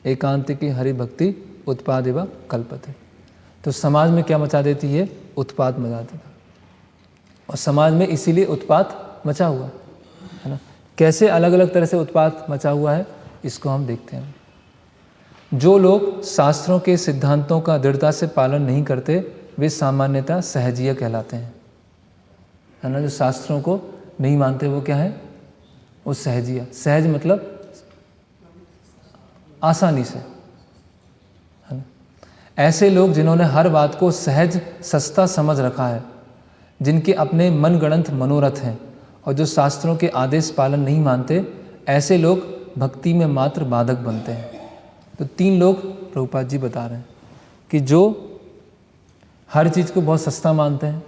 एकांतिकी हरि भक्ति उत्पादेव कल्पते। तो समाज में क्या मचा देती है? उत्पात मचा देती है। और समाज में इसीलिए उत्पात मचा हुआ है ना। कैसे अलग अलग तरह से उत्पात मचा हुआ है इसको हम देखते हैं। जो लोग शास्त्रों के सिद्धांतों का दृढ़ता से पालन नहीं करते वे सामान्यतः सहजीय कहलाते हैं, है ना। जो शास्त्रों को नहीं मानते वो क्या है? वो सहजीय। सहज मतलब आसानी से, है ना। ऐसे लोग जिन्होंने हर बात को सहज सस्ता समझ रखा है, जिनके अपने मनगढ़ंत मनोरथ हैं और जो शास्त्रों के आदेश पालन नहीं मानते, ऐसे लोग भक्ति में मात्र बाधक बनते हैं। तो 3 लोग प्रभुपाद जी बता रहे हैं कि जो हर चीज़ को बहुत सस्ता मानते हैं,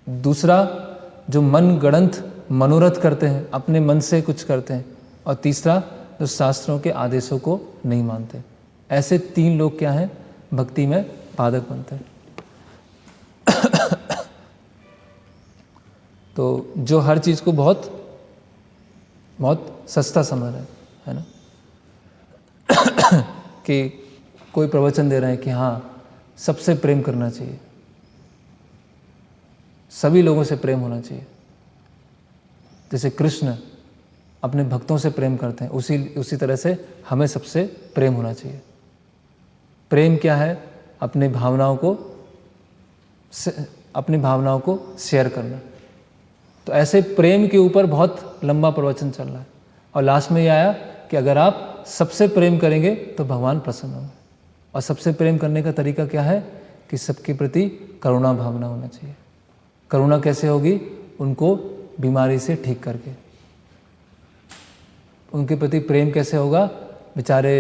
दूसरा जो मनगढ़ंत मनोरथ करते हैं, अपने मन से कुछ करते हैं, और तीसरा जो शास्त्रों के आदेशों को नहीं मानते। ऐसे 3 लोग क्या हैं? भक्ति में बाधक बनते हैं। तो जो हर चीज़ को बहुत बहुत सस्ता समझ रहे हैं, है ना। कि कोई प्रवचन दे रहे हैं कि हाँ सबसे प्रेम करना चाहिए, सभी लोगों से प्रेम होना चाहिए, जैसे कृष्ण अपने भक्तों से प्रेम करते हैं उसी तरह से हमें सबसे प्रेम होना चाहिए। प्रेम क्या है? अपनी भावनाओं को शेयर करना। तो ऐसे प्रेम के ऊपर बहुत लंबा प्रवचन चल रहा है और लास्ट में ये आया कि अगर आप सबसे प्रेम करेंगे तो भगवान प्रसन्न होंगे। और सबसे प्रेम करने का तरीका क्या है? कि सबके प्रति करुणा भावना होना चाहिए। करुणा कैसे होगी? उनको बीमारी से ठीक करके। उनके प्रति प्रेम कैसे होगा? बेचारे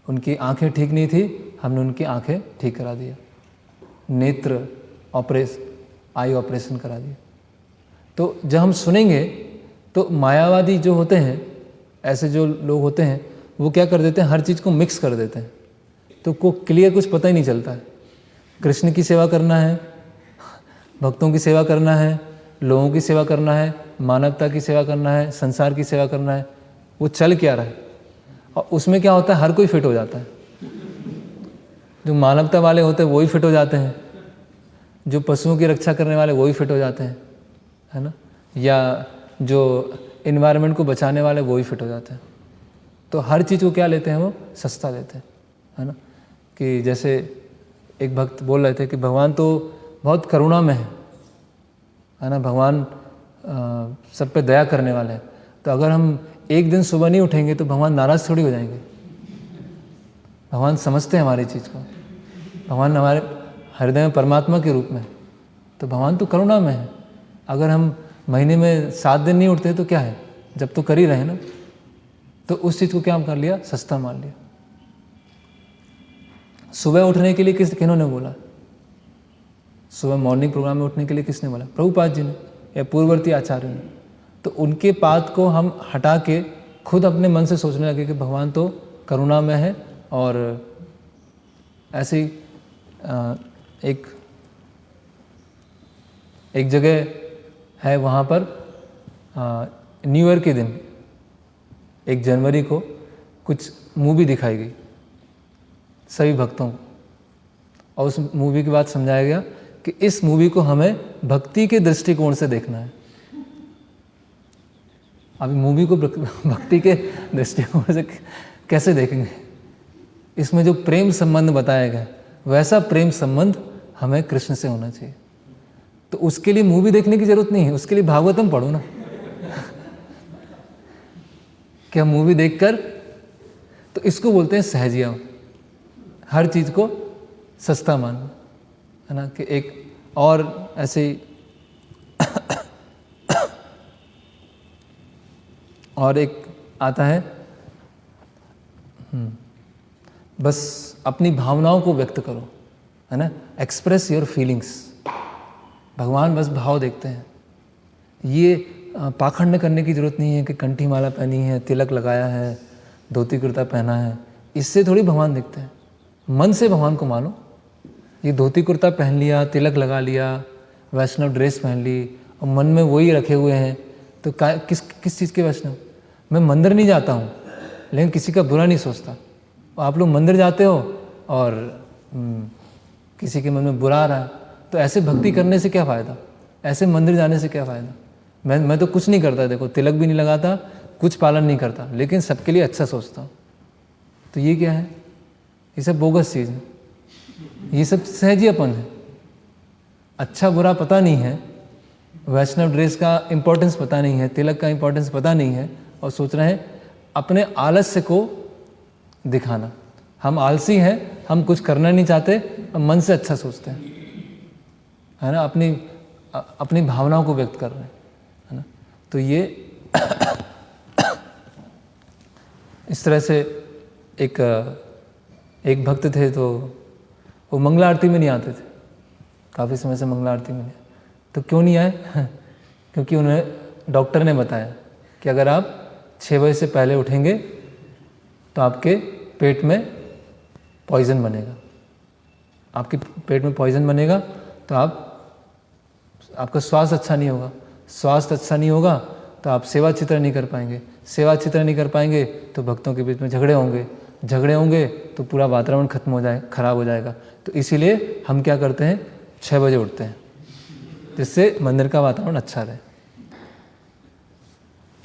उनकी आंखें ठीक नहीं थी, हमने उनकी आंखें ठीक करा दिया, नेत्र आई ऑपरेशन करा दिया। तो जब हम सुनेंगे तो मायावादी जो होते हैं, ऐसे जो लोग होते हैं, वो क्या कर देते हैं? हर चीज़ को मिक्स कर देते हैं, तो को क्लियर कुछ पता ही नहीं चलता है। कृष्ण की सेवा करना है, भक्तों की सेवा करना है, लोगों की सेवा करना है, मानवता की सेवा करना है, संसार की सेवा करना है, वो चल क्या रहा है? और उसमें क्या होता है? हर कोई फिट हो जाता है। जो मानवता वाले होते हैं वो ही फिट हो जाते हैं, जो पशुओं की रक्षा करने वाले वो ही फिट हो जाते हैं, है ना। या जो इन्वायरमेंट को बचाने वाले वो ही फिट हो जाते हैं। तो हर चीज़ को क्या लेते हैं? वो सस्ता लेते हैं, है ना। कि जैसे एक भक्त बोल रहे थे कि भगवान तो बहुत करुणा में है ना, भगवान सब पे दया करने वाले हैं। तो अगर हम एक दिन सुबह नहीं उठेंगे तो भगवान नाराज़ थोड़ी हो जाएंगे। भगवान समझते हैं हमारी चीज़ को, भगवान हमारे हृदय में परमात्मा के रूप में, तो भगवान तो करुणा में है। अगर हम महीने में 7 दिन नहीं उठते तो क्या है? जब तो कर ही रहे ना। तो उस चीज़ को क्या हम कर लिया? सस्ता मान लिया। सुबह उठने के लिए किन्होंने बोला? सुबह मॉर्निंग प्रोग्राम में उठने के लिए किसने बोला? प्रभुपाद जी ने या पूर्ववर्ती आचार्य ने। तो उनके पाद को हम हटा के खुद अपने मन से सोचने लगे कि भगवान तो करुणा में है। और ऐसी एक जगह है, वहाँ पर न्यू ईयर के दिन 1 जनवरी को कुछ मूवी दिखाई गई सभी भक्तों को, और उस मूवी के बाद समझाया गया कि इस मूवी को हमें भक्ति के दृष्टिकोण से देखना है। अभी मूवी को भक्ति के दृष्टिकोण से कैसे देखेंगे? इसमें जो प्रेम संबंध बताया गया वैसा प्रेम संबंध हमें कृष्ण से होना चाहिए। तो उसके लिए मूवी देखने की जरूरत नहीं है, उसके लिए भागवतम पढ़ो ना। क्या मूवी देखकर? तो इसको बोलते हैं सहजिया, हर चीज को सस्ता मानना, है ना। कि एक और ऐसे और एक आता है, बस अपनी भावनाओं को व्यक्त करो, है ना, एक्सप्रेस योर फीलिंग्स। भगवान बस भाव देखते हैं। ये पाखंड करने की जरूरत नहीं है कि कंठी माला पहनी है, तिलक लगाया है, धोती कुर्ता पहना है, इससे थोड़ी भगवान देखते हैं। मन से भगवान को मानो। ये धोती कुर्ता पहन लिया, तिलक लगा लिया, वैष्णव ड्रेस पहन ली और मन में वही रखे हुए हैं, तो किस चीज़ के वैष्णव? मैं मंदिर नहीं जाता हूँ, लेकिन किसी का बुरा नहीं सोचता। आप लोग मंदिर जाते हो और किसी के मन में बुरा आ रहा है, तो ऐसे भक्ति करने से क्या फ़ायदा, ऐसे मंदिर जाने से क्या फ़ायदा। मैं तो कुछ नहीं करता, देखो तिलक भी नहीं लगाता, कुछ पालन नहीं करता, लेकिन सबके लिए अच्छा सोचता हूँ। तो ये क्या है, ये सब बोगस चीज़ है, ये सब सहजीपन है। अच्छा बुरा पता नहीं है, वैष्णव ड्रेस का इम्पोर्टेंस पता नहीं है, तिलक का इम्पोर्टेंस पता नहीं है, और सोच रहे हैं अपने आलस्य को दिखाना। हम आलसी हैं, हम कुछ करना नहीं चाहते, हम मन से अच्छा सोचते हैं, है ना, अपनी भावनाओं को व्यक्त कर रहे हैं, है ना। तो ये इस तरह से एक भक्त थे, तो वो मंगला आरती में नहीं आते थे, काफ़ी समय से मंगला आरती में नहीं। तो क्यों नहीं आए क्योंकि उन्हें डॉक्टर ने बताया कि अगर आप 6 बजे से पहले उठेंगे तो आपके पेट में पॉइज़न बनेगा, आपके पेट में पॉइज़न बनेगा तो आपका स्वास्थ्य अच्छा नहीं होगा, स्वास्थ्य अच्छा नहीं होगा तो आप सेवा चित्र नहीं कर पाएंगे, सेवा चित्र नहीं कर पाएंगे तो भक्तों के बीच में झगड़े होंगे तो पूरा वातावरण खराब हो जाएगा। तो इसीलिए हम क्या करते हैं, 6 बजे उठते हैं, जिससे मंदिर का वातावरण अच्छा रहे।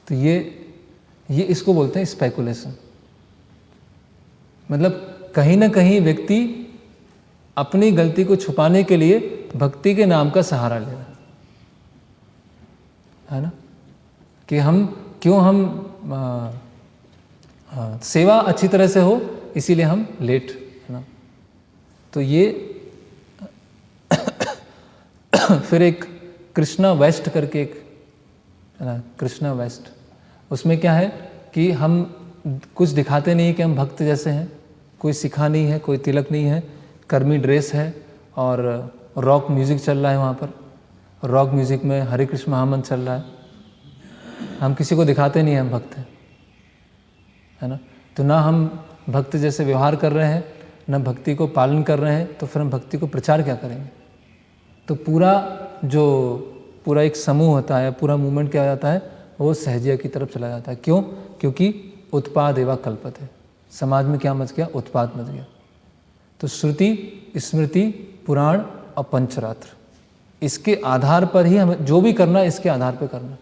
तो ये इसको बोलते हैं स्पेकुलेशन। मतलब कहीं ना कहीं व्यक्ति अपनी गलती को छुपाने के लिए भक्ति के नाम का सहारा ले रहा है ना, कि सेवा अच्छी तरह से हो इसीलिए हम लेट, है ना। तो ये फिर एक कृष्णा वेस्ट करके एक, है ना, कृष्णा वेस्ट, उसमें क्या है कि हम कुछ दिखाते नहीं कि हम भक्त जैसे हैं, कोई सिखा नहीं है, कोई तिलक नहीं है, कर्मी ड्रेस है और रॉक म्यूज़िक चल रहा है वहाँ पर, रॉक म्यूज़िक में हरे कृष्ण महामंत्र चल रहा है, हम किसी को दिखाते नहीं हैं हम भक्त हैं, है ना। तो ना हम भक्त जैसे व्यवहार कर रहे हैं, ना भक्ति को पालन कर रहे हैं, तो फिर हम भक्ति को प्रचार क्या करेंगे। तो पूरा एक समूह होता है, पूरा मूवमेंट क्या हो जाता है, वो सहजिया की तरफ चला जाता है। क्यों? क्योंकि उत्पाद एवं कल्पते, समाज में क्या मच गया, उत्पाद मच गया। तो श्रुति, स्मृति, पुराण और पंचरात्र, इसके आधार पर ही हमें जो भी करना है, इसके आधार पर करना।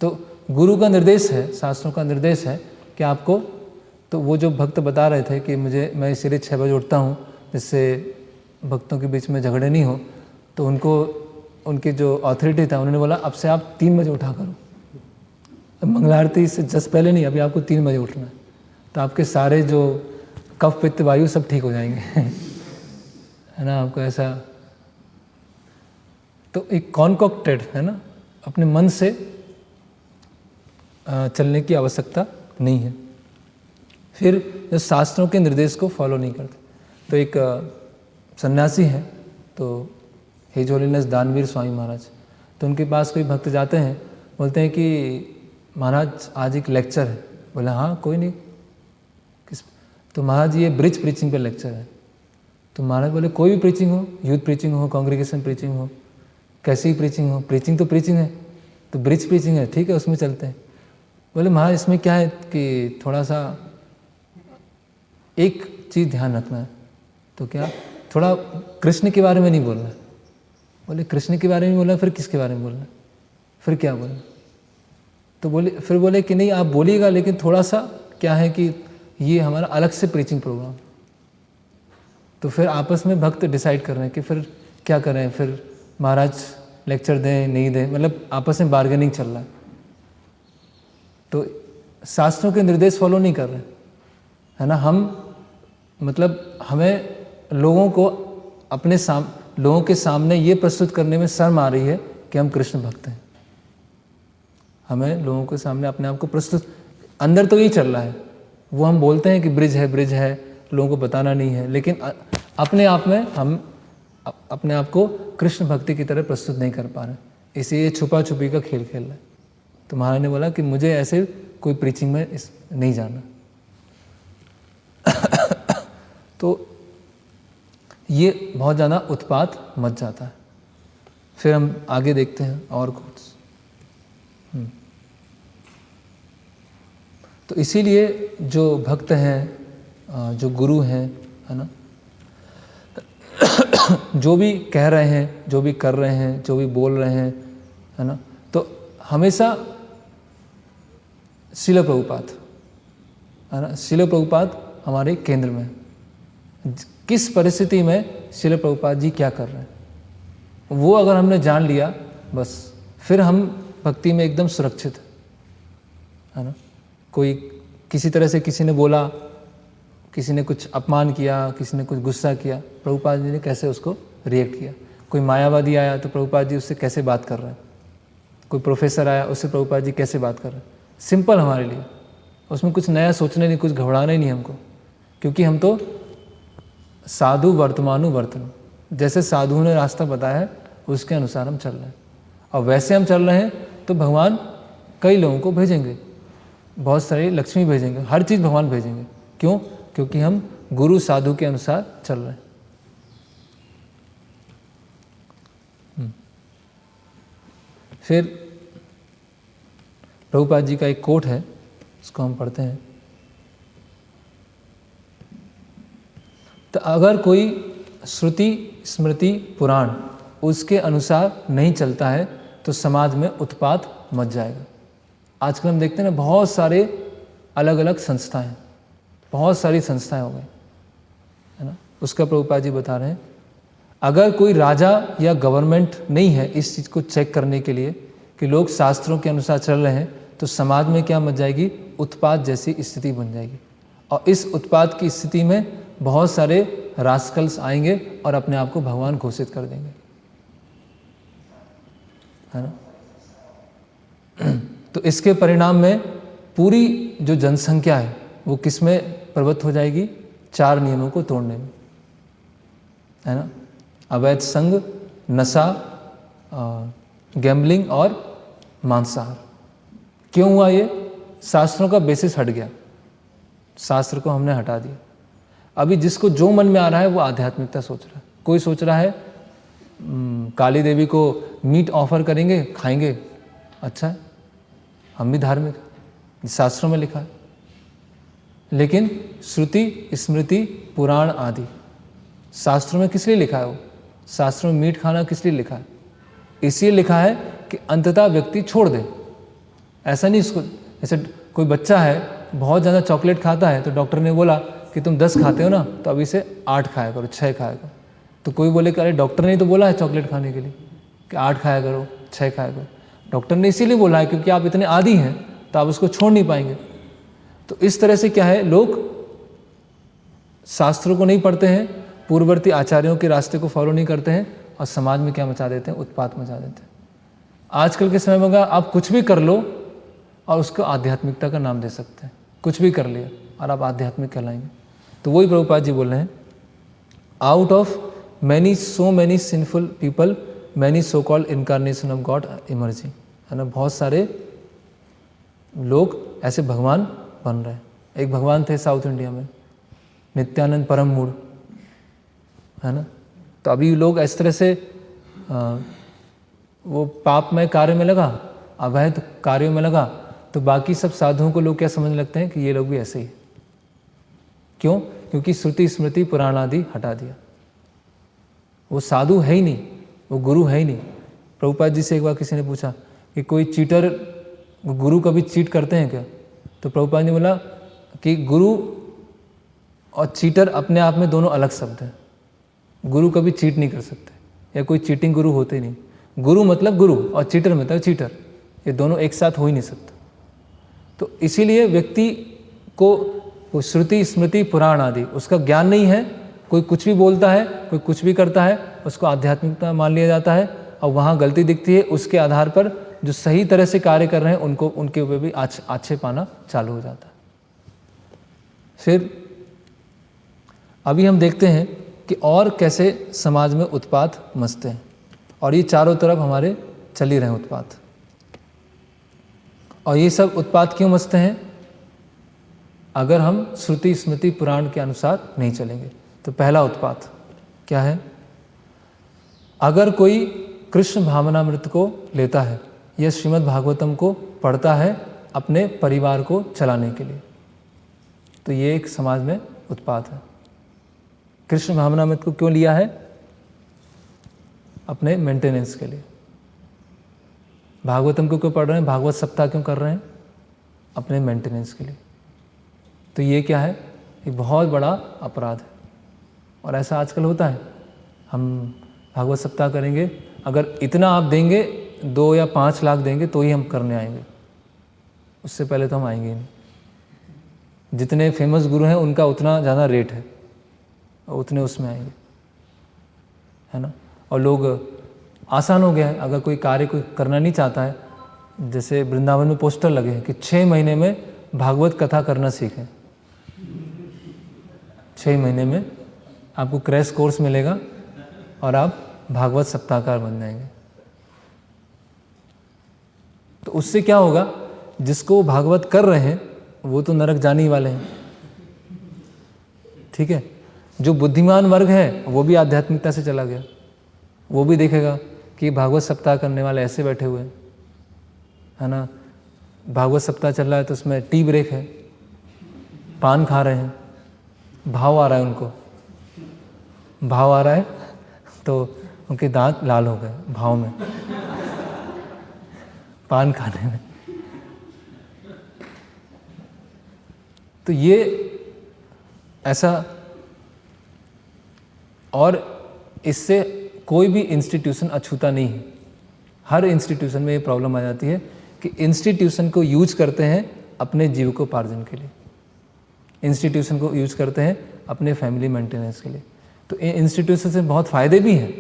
तो गुरु का निर्देश है, शास्त्रों का निर्देश है कि आपको, तो वो जो भक्त बता रहे थे कि मैं इसीलिए 6 बजे उठता हूँ जिससे भक्तों के बीच में झगड़े नहीं हो, तो उनके जो अथॉरिटी था उन्होंने बोला अब से आप 3 बजे उठा करो, अब मंगला आरती से जस्ट पहले नहीं, अभी आपको 3 बजे उठना है, तो आपके सारे जो कफ पित्त वायु सब ठीक हो जाएंगे है ना, आपको ऐसा। तो एक कॉन्कॉक्टेड, है ना, अपने मन से चलने की आवश्यकता नहीं है। फिर जो शास्त्रों के निर्देश को फॉलो नहीं करते, तो एक सन्यासी है, तो हिज होलीनेस दानवीर स्वामी महाराज, तो उनके पास कोई भक्त जाते हैं, बोलते हैं कि महाराज आज एक लेक्चर है। बोले हाँ कोई नहीं, किस? तो महाराज ये ब्रिज प्रीचिंग पे लेक्चर है। तो महाराज बोले कोई भी प्रीचिंग हो, यूथ प्रीचिंग हो, कांग्रेगेशन प्रीचिंग हो, कैसी प्रीचिंग हो, प्रीचिंग तो प्रीचिंग है, तो ब्रिज प्रीचिंग है, ठीक है उसमें चलते हैं। बोले महाराज इसमें क्या है कि थोड़ा सा एक चीज़ ध्यान रखना है। तो क्या? थोड़ा कृष्ण के बारे में नहीं बोलना है। बोले कृष्ण के बारे में बोलना, फिर किसके बारे में बोलना, फिर क्या बोलना? तो फिर बोले कि नहीं आप बोलिएगा, लेकिन थोड़ा सा क्या है कि ये हमारा अलग से प्रीचिंग प्रोग्राम। तो फिर आपस में भक्त डिसाइड कर रहे हैं कि फिर क्या करें, फिर महाराज लेक्चर दें नहीं दें, मतलब आपस में बार्गेनिंग चल रहा है। तो शास्त्रों के निर्देश फॉलो नहीं कर रहे, है ना। हमें लोगों को लोगों के सामने ये प्रस्तुत करने में शर्म आ रही है कि हम कृष्ण भक्त हैं। हमें लोगों के सामने अपने आप को प्रस्तुत, अंदर तो यही चल रहा है, वो हम बोलते हैं कि ब्रिज है, लोगों को बताना नहीं है, लेकिन अपने आप में हम अपने आप को कृष्ण भक्ति की तरह प्रस्तुत नहीं कर पा रहे, इसलिए छुपा छुपी का खेल खेल रहे हैं। तो महाराज ने बोला कि मुझे ऐसे कोई प्रीचिंग में नहीं जाना। तो ये बहुत ज़्यादा उत्पात मच जाता है। फिर हम आगे देखते हैं और कुछ। तो इसीलिए जो भक्त हैं, जो गुरु हैं, है ना, जो भी कह रहे हैं, जो भी कर रहे हैं, जो भी बोल रहे हैं, है ना, तो हमेशा श्रील प्रभुपाद, है ना, श्रील प्रभुपाद हमारे केंद्र में। किस परिस्थिति में श्रील प्रभुपाद जी क्या कर रहे हैं, वो अगर हमने जान लिया, बस फिर हम भक्ति में एकदम सुरक्षित है ना। कोई किसी तरह से किसी ने बोला, किसी ने कुछ अपमान किया, किसी ने कुछ गुस्सा किया, प्रभुपाद जी ने कैसे उसको रिएक्ट किया। कोई मायावादी आया तो प्रभुपाद जी उससे कैसे बात कर रहे हैं। कोई प्रोफेसर आया, उससे प्रभुपाद जी कैसे बात कर रहे हैं। सिंपल हमारे लिए, उसमें कुछ नया सोचने नहीं, कुछ घबराना ही नहीं हमको, क्योंकि हम तो साधु वर्तमानु वर्तनु, जैसे साधु ने रास्ता बताया है उसके अनुसार हम चल रहे हैं। और वैसे हम चल रहे हैं तो भगवान कई लोगों को भेजेंगे, बहुत सारी लक्ष्मी भेजेंगे, हर चीज़ भगवान भेजेंगे। क्यों? क्योंकि हम गुरु साधु के अनुसार चल रहे हैं। फिर प्रभुपाद जी का एक कोट है, उसको हम पढ़ते हैं। तो अगर कोई श्रुति स्मृति पुराण उसके अनुसार नहीं चलता है तो समाज में उत्पात मच जाएगा। आजकल हम देखते हैं ना, बहुत सारे अलग अलग संस्थाएं, बहुत सारी संस्थाएं हो गई, है ना। उसका प्रभुपाद जी बता रहे हैं, अगर कोई राजा या गवर्नमेंट नहीं है इस चीज़ को चेक करने के लिए कि लोग शास्त्रों के अनुसार चल रहे हैं, तो समाज में क्या मच जाएगी, उत्पात जैसी स्थिति बन जाएगी। और इस उत्पात की स्थिति में बहुत सारे रास्कल्स आएंगे और अपने आप को भगवान घोषित कर देंगे, है ना। तो इसके परिणाम में पूरी जो जनसंख्या है वो किस में प्रवृत्त हो जाएगी, 4 नियमों को तोड़ने में, है ना। अवैध संग, नशा, गैम्बलिंग और मांसाहार। क्यों हुआ ये? शास्त्रों का बेसिस हट गया, शास्त्र को हमने हटा दिया। अभी जिसको जो मन में आ रहा है वो आध्यात्मिकता सोच रहा है। कोई सोच रहा है काली देवी को मीट ऑफर करेंगे, खाएंगे, अच्छा है, हम भी धार्मिक, शास्त्रों में लिखा है। लेकिन श्रुति स्मृति पुराण आदि शास्त्रों में किस लिए लिखा है? वो शास्त्रों में मीट खाना किस लिए लिखा है? इसलिए लिखा है कि अंततः व्यक्ति छोड़ दे। ऐसा नहीं, इसको जैसे कोई बच्चा है बहुत ज़्यादा चॉकलेट खाता है तो डॉक्टर ने बोला कि तुम 10 खाते हो ना, तो अभी से 8 खाया करो, 6 खाया करो। तो कोई बोले कि अरे डॉक्टर ने तो बोला है चॉकलेट खाने के लिए कि 8 खाया करो, 6 खाया करो। डॉक्टर ने इसीलिए बोला है क्योंकि आप इतने आदी हैं तो आप उसको छोड़ नहीं पाएंगे। तो इस तरह से क्या है, लोग शास्त्रों को नहीं पढ़ते हैं, पूर्ववर्ती आचार्यों के रास्ते को फॉलो नहीं करते हैं और समाज में क्या मचा देते हैं, उत्पात मचा देते हैं। आजकल के समय में अगर आप कुछ भी कर लो और उसको आध्यात्मिकता का नाम दे सकते हैं, कुछ भी कर लिया और आप आध्यात्मिक कहलाएंगे। तो वही प्रभुपाद जी बोल रहे हैं, out of many so many sinful people many so called incarnation of God emerging, है ना। बहुत सारे लोग ऐसे भगवान बन रहे हैं। एक भगवान थे साउथ इंडिया में, नित्यानंद परम मूढ़, है ना। तो अभी लोग इस तरह से वो पापमय कार्य में लगा, अवैध कार्यों में लगा, तो बाकी सब साधुओं को लोग क्या समझने लगते हैं कि ये लोग भी ऐसे ही। क्यों? क्योंकि श्रुति स्मृति पुराण आदि हटा दिया। वो साधु है ही नहीं, वो गुरु है ही नहीं। प्रभुपाद जी से एक बार किसी ने पूछा कि कोई चीटर, गुरु कभी चीट करते हैं क्या? तो प्रभुपाद ने बोला कि गुरु और चीटर अपने आप में दोनों अलग शब्द हैं। गुरु कभी चीट नहीं कर सकते, या कोई चीटिंग गुरु होते ही नहीं। गुरु मतलब गुरु और चीटर मतलब चीटर, ये दोनों एक साथ हो ही नहीं सकता। तो इसीलिए व्यक्ति को श्रुति स्मृति पुराण आदि उसका ज्ञान नहीं है, कोई कुछ भी बोलता है, कोई कुछ भी करता है, उसको आध्यात्मिकता मान लिया जाता है और वहाँ गलती दिखती है, उसके आधार पर जो सही तरह से कार्य कर रहे हैं उनको उनके ऊपर भी आक्षेप आना चालू हो जाता है। फिर अभी हम देखते हैं कि और कैसे समाज में उत्पात मचते हैं, और ये चारों तरफ हमारे चल ही रहे हैं उत्पात। और ये सब उत्पात क्यों मचते हैं? अगर हम श्रुति स्मृति पुराण के अनुसार नहीं चलेंगे। तो पहला उत्पात क्या है? अगर कोई कृष्ण भावनामृत को लेता है या श्रीमद् भागवतम को पढ़ता है अपने परिवार को चलाने के लिए। तो ये एक समाज में उत्पात है। कृष्ण भावनामृत को क्यों लिया है? अपने मेंटेनेंस के लिए। भागवतम को क्यों पढ़ रहे हैं? भागवत सप्ताह क्यों कर रहे हैं? अपने मेंटेनेंस के लिए। तो ये क्या है? एक बहुत बड़ा अपराध है। और ऐसा आजकल होता है। हम भागवत सप्ताह करेंगे, अगर इतना आप देंगे 2 या 5 लाख देंगे तो ही हम करने आएंगे, उससे पहले तो हम आएंगे ही नहीं। जितने फेमस गुरु हैं उनका उतना ज़्यादा रेट है, उतने उसमें आएंगे, है ना। और लोग आसान हो गया है, अगर कोई कार्य कोई करना नहीं चाहता है, जैसे वृंदावन में पोस्टर लगे हैं कि 6 महीने में भागवत कथा करना सीखें। 6 महीने में आपको क्रैश कोर्स मिलेगा और आप भागवत सप्ताहकार बन जाएंगे। तो उससे क्या होगा? जिसको भागवत कर रहे हैं वो तो नरक जाने ही वाले हैं, ठीक है। जो बुद्धिमान वर्ग है वो भी आध्यात्मिकता से चला गया, वो भी देखेगा कि भागवत सप्ताह करने वाले ऐसे बैठे हुए हैं, है ना। भागवत सप्ताह चल रहा है तो उसमें टी ब्रेक है, पान खा रहे हैं, भाव आ रहा है, उनको भाव आ रहा है तो उनके दांत लाल हो गए भाव में, पान खाने में। तो ये ऐसा, और इससे कोई भी इंस्टीट्यूशन अछूता नहीं है। हर इंस्टीट्यूशन में ये प्रॉब्लम आ जाती है कि इंस्टीट्यूशन को यूज करते हैं अपने जीविकोपार्जन के लिए, इंस्टीट्यूशन को यूज करते हैं अपने फैमिली मेंटेनेंस के लिए। तो इंस्टीट्यूशन से बहुत फ़ायदे भी हैं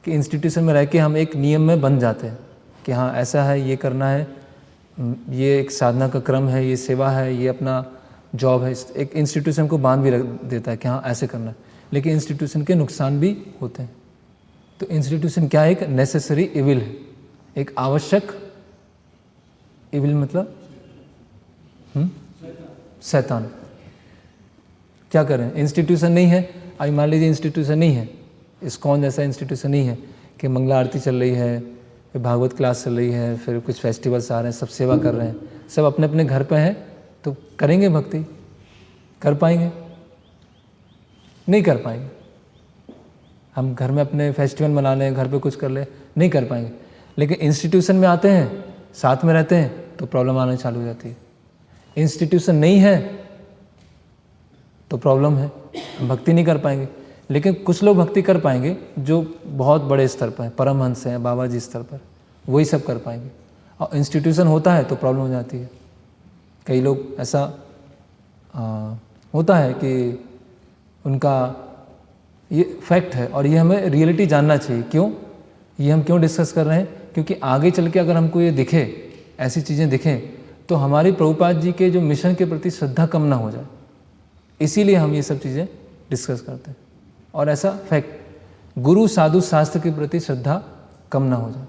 कि इंस्टीट्यूशन में रह के हम एक नियम में बन जाते हैं कि हाँ ऐसा है, ये करना है, ये एक साधना का क्रम है, ये सेवा है, ये अपना जॉब है। एक इंस्टीट्यूशन को बांध भी रख देता है कि हाँ ऐसे करना है। लेकिन इंस्टीट्यूशन के नुकसान भी होते हैं। तो इंस्टीट्यूशन क्या है? एक नेसेसरी इविल है, एक आवश्यक इविल, मतलब शैतान। क्या करें? इंस्टीट्यूशन नहीं है, अभी मान लीजिए इंस्टीट्यूशन नहीं है, इस्कॉन जैसा इंस्टीट्यूशन नहीं है कि मंगला आरती चल रही है, फिर भागवत क्लास चल रही है, फिर कुछ फेस्टिवल्स आ रहे हैं, सब सेवा कर रहे हैं, सब अपने अपने घर पे हैं, तो करेंगे भक्ति? कर पाएंगे? नहीं कर पाएंगे। हम घर में अपने फेस्टिवल मना लें, घर पे कुछ कर लें, नहीं कर पाएंगे। लेकिन इंस्टीट्यूशन में आते हैं, साथ में रहते हैं, तो प्रॉब्लम आना चालू हो जाती है। इंस्टीट्यूशन नहीं है तो प्रॉब्लम है, हम भक्ति नहीं कर पाएंगे। लेकिन कुछ लोग भक्ति कर पाएंगे जो बहुत बड़े स्तर पर हैं, परमहंस हैं, बाबा जी स्तर पर, वही सब कर पाएंगे। और इंस्टीट्यूशन होता है तो प्रॉब्लम हो जाती है। कई लोग ऐसा होता है कि उनका ये फैक्ट है, और ये हमें रियलिटी जानना चाहिए। क्यों ये हम क्यों डिस्कस कर रहे हैं? क्योंकि आगे चल के अगर हमको ये दिखे, ऐसी चीज़ें दिखें, तो हमारी प्रभुपाद जी के जो मिशन के प्रति श्रद्धा कम ना हो जाए, इसीलिए हम ये सब चीज़ें डिस्कस करते हैं। और ऐसा फैक्ट, गुरु साधु शास्त्र के प्रति श्रद्धा कम ना हो जाए।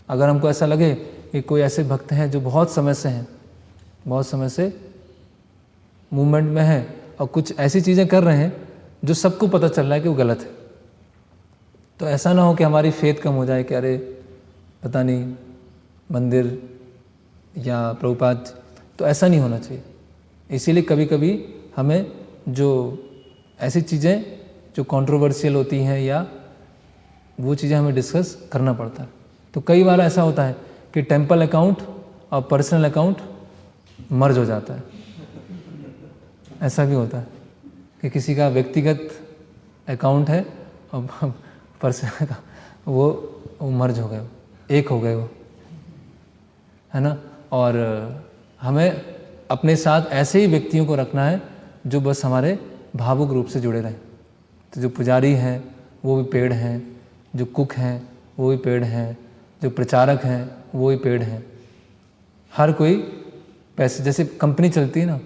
अगर हमको ऐसा लगे कि कोई ऐसे भक्त हैं जो बहुत समय से हैं, बहुत समय से मूवमेंट में हैं, और कुछ ऐसी चीज़ें कर रहे हैं जो सबको पता चल रहा है कि वो गलत है, तो ऐसा ना हो कि हमारी फेथ कम हो जाए कि अरे पता नहीं मंदिर या प्रभुपाद, तो ऐसा नहीं होना चाहिए। इसीलिए कभी कभी हमें जो ऐसी चीज़ें जो कंट्रोवर्शियल होती हैं या वो चीज़ें हमें डिस्कस करना पड़ता है। तो कई बार ऐसा होता है कि टेम्पल अकाउंट और पर्सनल अकाउंट मर्ज हो जाता है। ऐसा भी होता है कि किसी का व्यक्तिगत अकाउंट है और पर्सनल का वो मर्ज हो गए, एक हो गए वो, है ना। और हमें अपने साथ ऐसे ही व्यक्तियों को रखना है जो बस हमारे भावुक रूप से जुड़े रहें। तो जो पुजारी हैं वो भी पेड़ हैं, जो कुक हैं वो भी पेड़ हैं, जो प्रचारक हैं वो भी पेड़ हैं। हर कोई पैसे, जैसे कंपनी चलती है ना,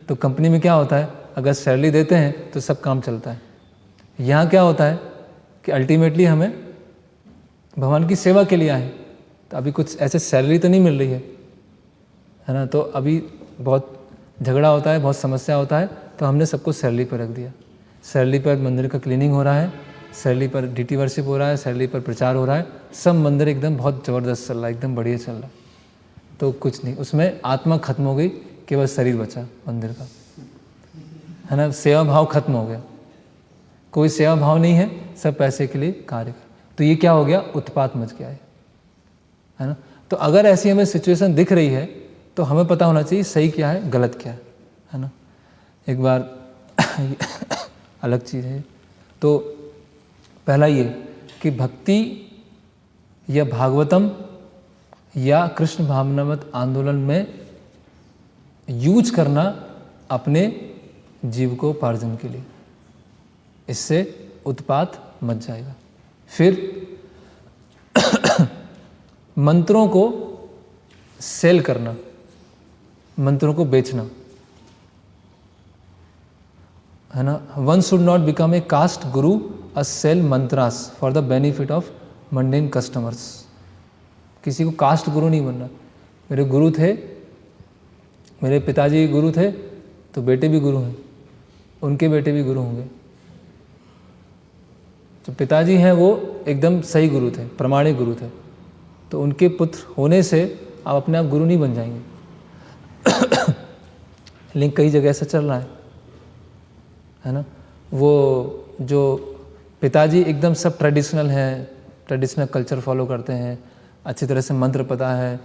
तो कंपनी में क्या होता है, अगर सैलरी देते हैं तो सब काम चलता है। यहाँ क्या होता है कि अल्टीमेटली हमें भगवान की सेवा के लिए आए, तो अभी कुछ ऐसे सैलरी तो नहीं मिल रही है ना। तो अभी बहुत झगड़ा होता है, बहुत समस्या होता है, तो हमने सबको सैलरी पर रख दिया। सैलरी पर मंदिर का क्लीनिंग हो रहा है, सैलरी पर डीटी वर्शिप हो रहा है, सैलरी पर प्रचार हो रहा है, सब मंदिर एकदम बहुत ज़बरदस्त चल रहा है, एकदम बढ़िया चल रहा है। तो कुछ नहीं, उसमें आत्मा खत्म हो गई, केवल शरीर बचा मंदिर का, है ना। सेवा भाव खत्म हो गया, कोई सेवा भाव नहीं है, सब पैसे के लिए कार्य। तो ये क्या हो गया, उत्पात मच गया है ना। तो अगर ऐसी हमें सिचुएशन दिख रही है तो हमें पता होना चाहिए सही क्या है, गलत क्या है ना। एक बार अलग चीज़ है। तो पहला ये कि भक्ति या भागवतम या कृष्ण भावनामत आंदोलन में यूज करना अपने जीविकोपार्जन के लिए, इससे उत्पात मच जाएगा। फिर मंत्रों को सेल करना, मंत्रों को बेचना, है ना। One should not become a caste guru a sell mantras for the benefit of mundane customers. किसी को कास्ट गुरु नहीं बनना। मेरे गुरु थे, मेरे पिताजी गुरु थे, तो बेटे भी गुरु हैं, उनके बेटे भी गुरु होंगे। जो पिताजी हैं वो एकदम सही गुरु थे, प्रमाणिक गुरु थे, तो उनके पुत्र होने से आप अपने आप गुरु नहीं बन जाएंगे। लेकिन कई जगह ऐसा चल रहा है ना। वो जो पिताजी एकदम सब ट्रेडिशनल हैं, ट्रेडिशनल कल्चर फॉलो करते हैं, अच्छी तरह से मंत्र पता है,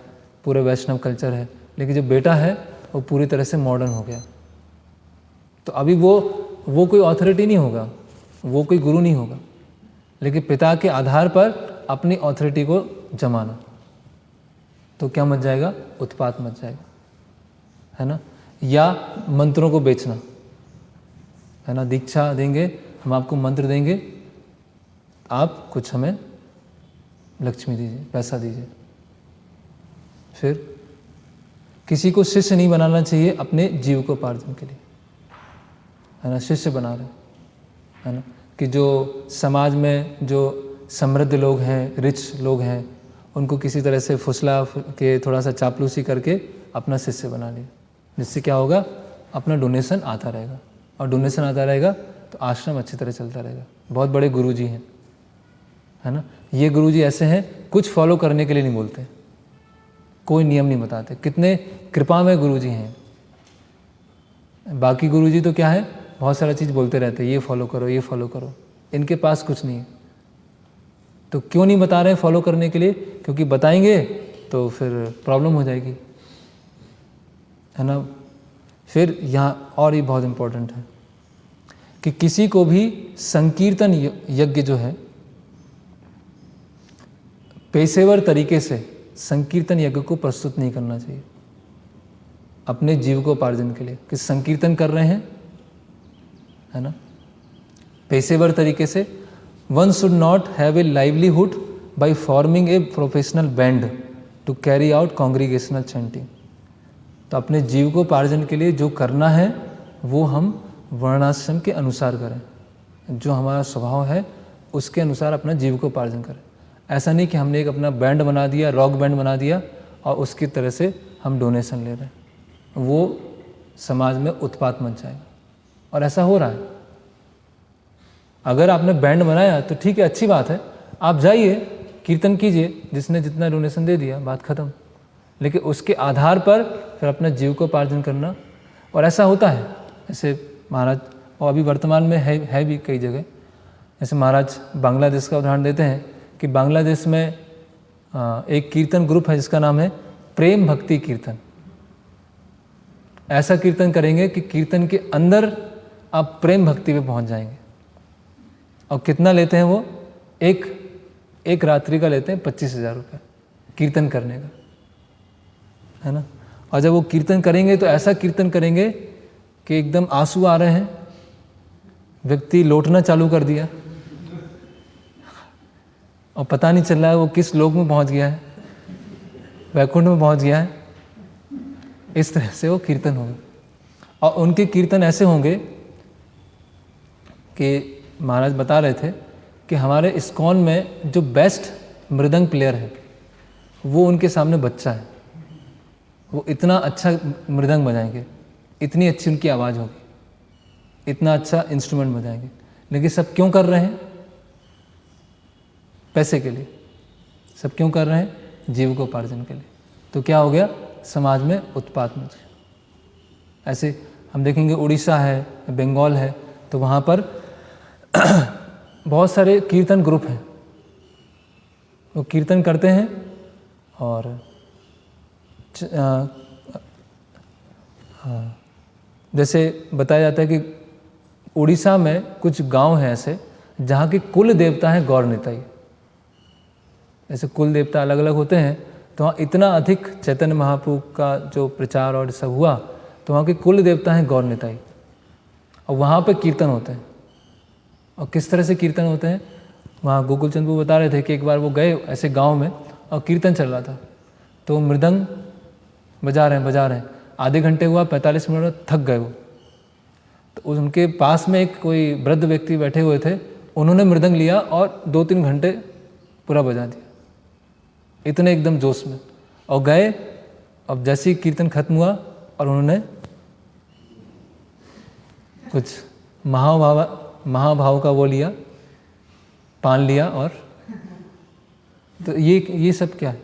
पूरे वैष्णव कल्चर है, लेकिन जो बेटा है वो पूरी तरह से मॉडर्न हो गया। तो अभी वो कोई ऑथोरिटी नहीं होगा, वो कोई गुरु नहीं होगा, लेकिन पिता के आधार पर अपनी ऑथोरिटी को जमाना, तो क्या मच जाएगा, उत्पात मच जाएगा, है ना। या मंत्रों को बेचना, है ना। दीक्षा देंगे, हम आपको मंत्र देंगे, आप कुछ हमें लक्ष्मी दीजिए, पैसा दीजिए। फिर किसी को शिष्य नहीं बनाना चाहिए अपने जीविकोपार्जन के लिए, है ना। शिष्य बना रहे, है ना, कि जो समाज में जो समृद्ध लोग हैं, रिच लोग हैं, उनको किसी तरह से फुसला के थोड़ा सा चापलूसी करके अपना शिष्य बना लिया, जिससे क्या होगा, अपना डोनेशन आता रहेगा, और डोनेशन आता रहेगा तो आश्रम अच्छी तरह चलता रहेगा। बहुत बड़े गुरुजी हैं, है ना। ये गुरुजी ऐसे हैं, कुछ फॉलो करने के लिए नहीं बोलते, कोई नियम नहीं बताते, कितने कृपा में गुरुजी हैं। बाकी गुरुजी तो क्या है, बहुत सारा चीज़ बोलते रहते हैं, ये फॉलो करो, ये फॉलो करो, इनके पास कुछ नहीं है। तो क्यों नहीं बता रहे हैं फॉलो करने के लिए, क्योंकि बताएंगे तो फिर प्रॉब्लम हो जाएगी, है ना। फिर यहाँ और ये बहुत इम्पोर्टेंट है कि किसी को भी संकीर्तन यज्ञ जो है, पेशेवर तरीके से संकीर्तन यज्ञ को प्रस्तुत नहीं करना चाहिए अपने जीविकोपार्जन के लिए। कि संकीर्तन कर रहे हैं, है ना, पेशेवर तरीके से। One should not have a livelihood by forming a professional band to carry out congregational chanting. तो अपने जीविकोपार्जन के लिए जो करना है वो हम वर्णाश्रम के अनुसार करें, जो हमारा स्वभाव है उसके अनुसार अपना जीविकोपार्जन करें। ऐसा नहीं कि हमने एक अपना बैंड बना दिया, रॉक बैंड बना दिया, और उसकी तरह से हम डोनेशन ले रहे हैं, वो समाज में उत्पात मच जाएगा। और ऐसा हो रहा है। अगर आपने बैंड बनाया तो ठीक है, अच्छी बात है, आप जाइए कीर्तन कीजिए, जिसने जितना डोनेशन दे दिया, बात ख़त्म। लेकिन उसके आधार पर फिर अपना जीविकोपार्जन करना, और ऐसा होता है। जैसे महाराज, और अभी वर्तमान में है भी कई जगह, जैसे महाराज बांग्लादेश का उदाहरण देते हैं कि बांग्लादेश में एक कीर्तन ग्रुप है जिसका नाम है प्रेम भक्ति कीर्तन। ऐसा कीर्तन करेंगे कि कीर्तन के अंदर आप प्रेम भक्ति पे पहुंच जाएंगे। और कितना लेते हैं वो, एक रात्रि का लेते हैं 25,000 रुपये कीर्तन करने का, है ना। और जब वो कीर्तन करेंगे तो ऐसा कीर्तन करेंगे कि एकदम आंसू आ रहे हैं, व्यक्ति लौटना चालू कर दिया, और पता नहीं चल रहा है वो किस लोक में पहुंच गया है, वैकुंठ में पहुंच गया है। इस तरह से वो कीर्तन होंगे। और उनके कीर्तन ऐसे होंगे कि महाराज बता रहे थे कि हमारे इस्कॉन में जो बेस्ट मृदंग प्लेयर है वो उनके सामने बच्चा है। वो इतना अच्छा मृदंग बजाएंगे, इतनी अच्छी उनकी आवाज़ होगी, इतना अच्छा इंस्ट्रूमेंट बजाएंगे। लेकिन सब क्यों कर रहे हैं, पैसे के लिए। सब क्यों कर रहे हैं, जीविकोपार्जन के लिए। तो क्या हो गया, समाज में उत्पात मच गया। ऐसे हम देखेंगे उड़ीसा है, बंगाल है, तो वहाँ पर बहुत सारे कीर्तन ग्रुप हैं, वो कीर्तन करते हैं और जैसे बताया जाता है कि उड़ीसा में कुछ गांव हैं ऐसे जहाँ के कुल देवता है गौर निताई। ऐसे कुल देवता अलग अलग होते हैं, तो वहाँ इतना अधिक चैतन्य महाप्रभु का जो प्रचार और सब हुआ, तो वहाँ के कुल देवता हैं गौर निताई, और वहाँ पे कीर्तन होते हैं। और किस तरह से कीर्तन होते हैं, वहाँ गोकुल चंद बता रहे थे कि एक बार वो गए ऐसे गांव में और कीर्तन चल रहा था, तो मृदंग बजा रहे हैं, आधे घंटे हुआ, 45 मिनट में थक गए वो, तो उनके पास में एक कोई वृद्ध व्यक्ति बैठे हुए थे, उन्होंने मृदंग लिया और 2-3 घंटे पूरा बजा दिया, इतने एकदम जोश में, और गए। अब जैसे ही कीर्तन खत्म हुआ और उन्होंने कुछ महाभाव का वो लिया, पान लिया, और तो ये सब क्या है,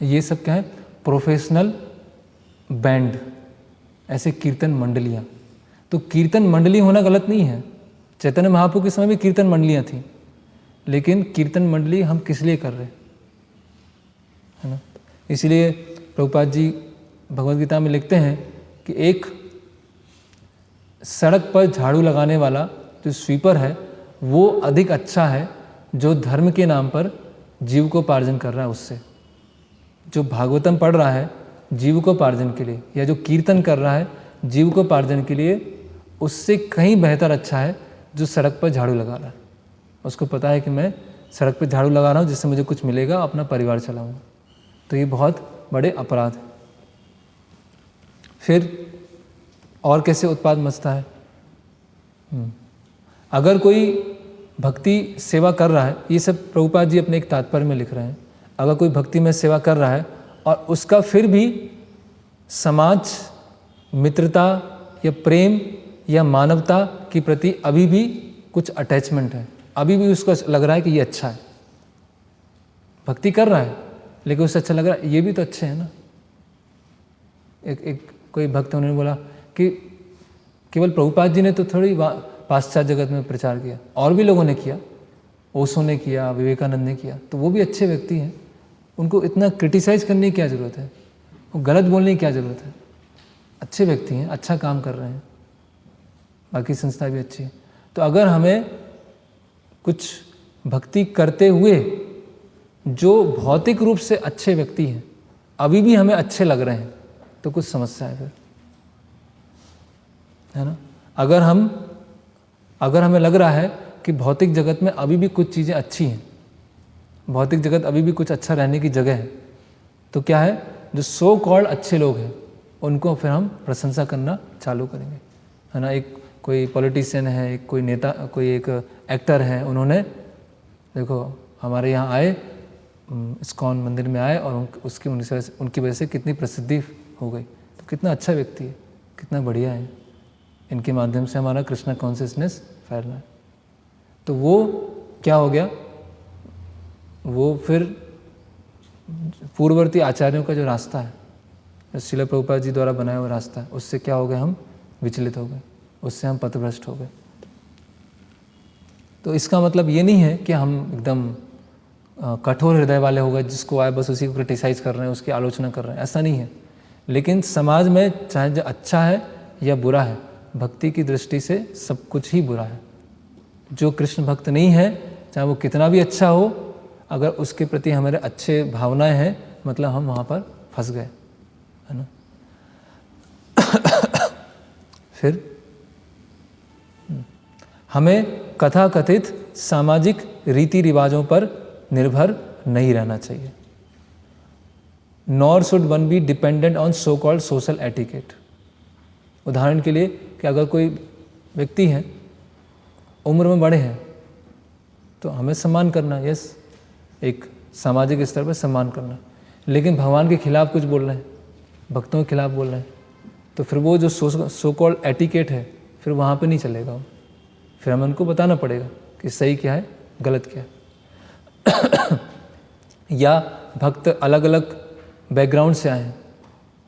ये सब क्या है, प्रोफेशनल बैंड, ऐसे कीर्तन मंडलियाँ। तो कीर्तन मंडली होना गलत नहीं है, चैतन्य महाप्रभु के समय भी कीर्तन मंडलियाँ थीं, लेकिन कीर्तन मंडली हम किस लिए कर रहे हैं, है ना। इसलिए प्रभुपाद जी भगवद गीता में लिखते हैं कि एक सड़क पर झाड़ू लगाने वाला जो स्वीपर है वो अधिक अच्छा है जो धर्म के नाम पर जीविकोपार्जन कर रहा है उससे। जो भागवतम पढ़ रहा है जीविकोपार्जन के लिए, या जो कीर्तन कर रहा है जीविकोपार्जन के लिए, उससे कहीं बेहतर अच्छा है जो सड़क पर झाड़ू लगा रहा है। उसको पता है कि मैं सड़क पर झाड़ू लगा रहा हूँ जिससे मुझे कुछ मिलेगा, अपना परिवार चलाऊँगा। तो ये बहुत बड़े अपराध हैं। फिर और कैसे उत्पाद मचता है, अगर कोई भक्ति सेवा कर रहा है, ये सब प्रभुपाद जी अपने एक तात्पर्य में लिख रहे हैं, अगर कोई भक्ति में सेवा कर रहा है और उसका फिर भी समाज, मित्रता या प्रेम या मानवता के प्रति अभी भी कुछ अटैचमेंट है, अभी भी उसको लग रहा है कि ये अच्छा है, भक्ति कर रहा है लेकिन उससे अच्छा लग रहा है, ये भी तो अच्छे हैं ना। एक कोई भक्त उन्होंने बोला कि केवल प्रभुपाद जी ने तो थोड़ी पाश्चात्य जगत में प्रचार किया, और भी लोगों ने किया, ओशो ने किया, विवेकानंद ने किया, तो वो भी अच्छे व्यक्ति हैं, उनको इतना क्रिटिसाइज करने की क्या ज़रूरत है, वो गलत बोलने की क्या ज़रूरत है, अच्छे व्यक्ति हैं, अच्छा काम कर रहे हैं, बाकी संस्था भी अच्छी है। तो अगर हमें कुछ भक्ति करते हुए जो भौतिक रूप से अच्छे व्यक्ति हैं अभी भी हमें अच्छे लग रहे हैं तो कुछ समस्या है फिर, है ना। अगर हमें लग रहा है कि भौतिक जगत में अभी भी कुछ चीज़ें अच्छी हैं, भौतिक जगत अभी भी कुछ अच्छा रहने की जगह है, तो क्या है, जो सो कॉल्ड अच्छे लोग हैं उनको फिर हम प्रशंसा करना चालू करेंगे, है ना। एक कोई पॉलिटिशियन है, कोई नेता, कोई एक एक्टर है, उन्होंने देखो हमारे यहाँ आए, इस्कॉन मंदिर में आए और उनकी वजह से कितनी प्रसिद्धि हो गई, तो कितना अच्छा व्यक्ति है, कितना बढ़िया है, इनके माध्यम से हमारा कृष्णा कॉन्शियसनेस फैल रहा है। तो वो क्या हो गया, वो फिर पूर्ववर्ती आचार्यों का जो रास्ता है, श्रील प्रभुपाद जी द्वारा बनाया हुआ रास्ता है, उससे क्या हो गया, हम विचलित हो गए, उससे हम पथभ्रष्ट हो गए। तो इसका मतलब ये नहीं है कि हम एकदम कठोर हृदय वाले हो गए, जिसको आए बस उसी को क्रिटिसाइज़ कर रहे हैं, उसकी आलोचना कर रहे हैं, ऐसा नहीं है। लेकिन समाज में चाहे जो अच्छा है या बुरा है, भक्ति की दृष्टि से सब कुछ ही बुरा है। जो कृष्ण भक्त नहीं है, चाहे वो कितना भी अच्छा हो, अगर उसके प्रति हमारे अच्छे भावनाएं हैं, मतलब हम वहाँ पर फंस गए, है ना। फिर हमें कथाकथित सामाजिक रीति रिवाजों पर निर्भर नहीं रहना चाहिए। Nor should one be dependent on so called social etiquette. उदाहरण के लिए कि अगर कोई व्यक्ति है, उम्र में बड़े हैं, तो हमें सम्मान करना, यस, एक सामाजिक स्तर पर सम्मान करना, लेकिन भगवान के खिलाफ कुछ बोल रहे हैं, भक्तों के खिलाफ बोल रहे हैं, तो फिर वो जो सो कॉल्ड एटिकेट है, फिर वहाँ पे नहीं चलेगा। फिर हमें उनको बताना पड़ेगा कि सही क्या है, गलत क्या है। या भक्त अलग अलग बैकग्राउंड से आए हैं,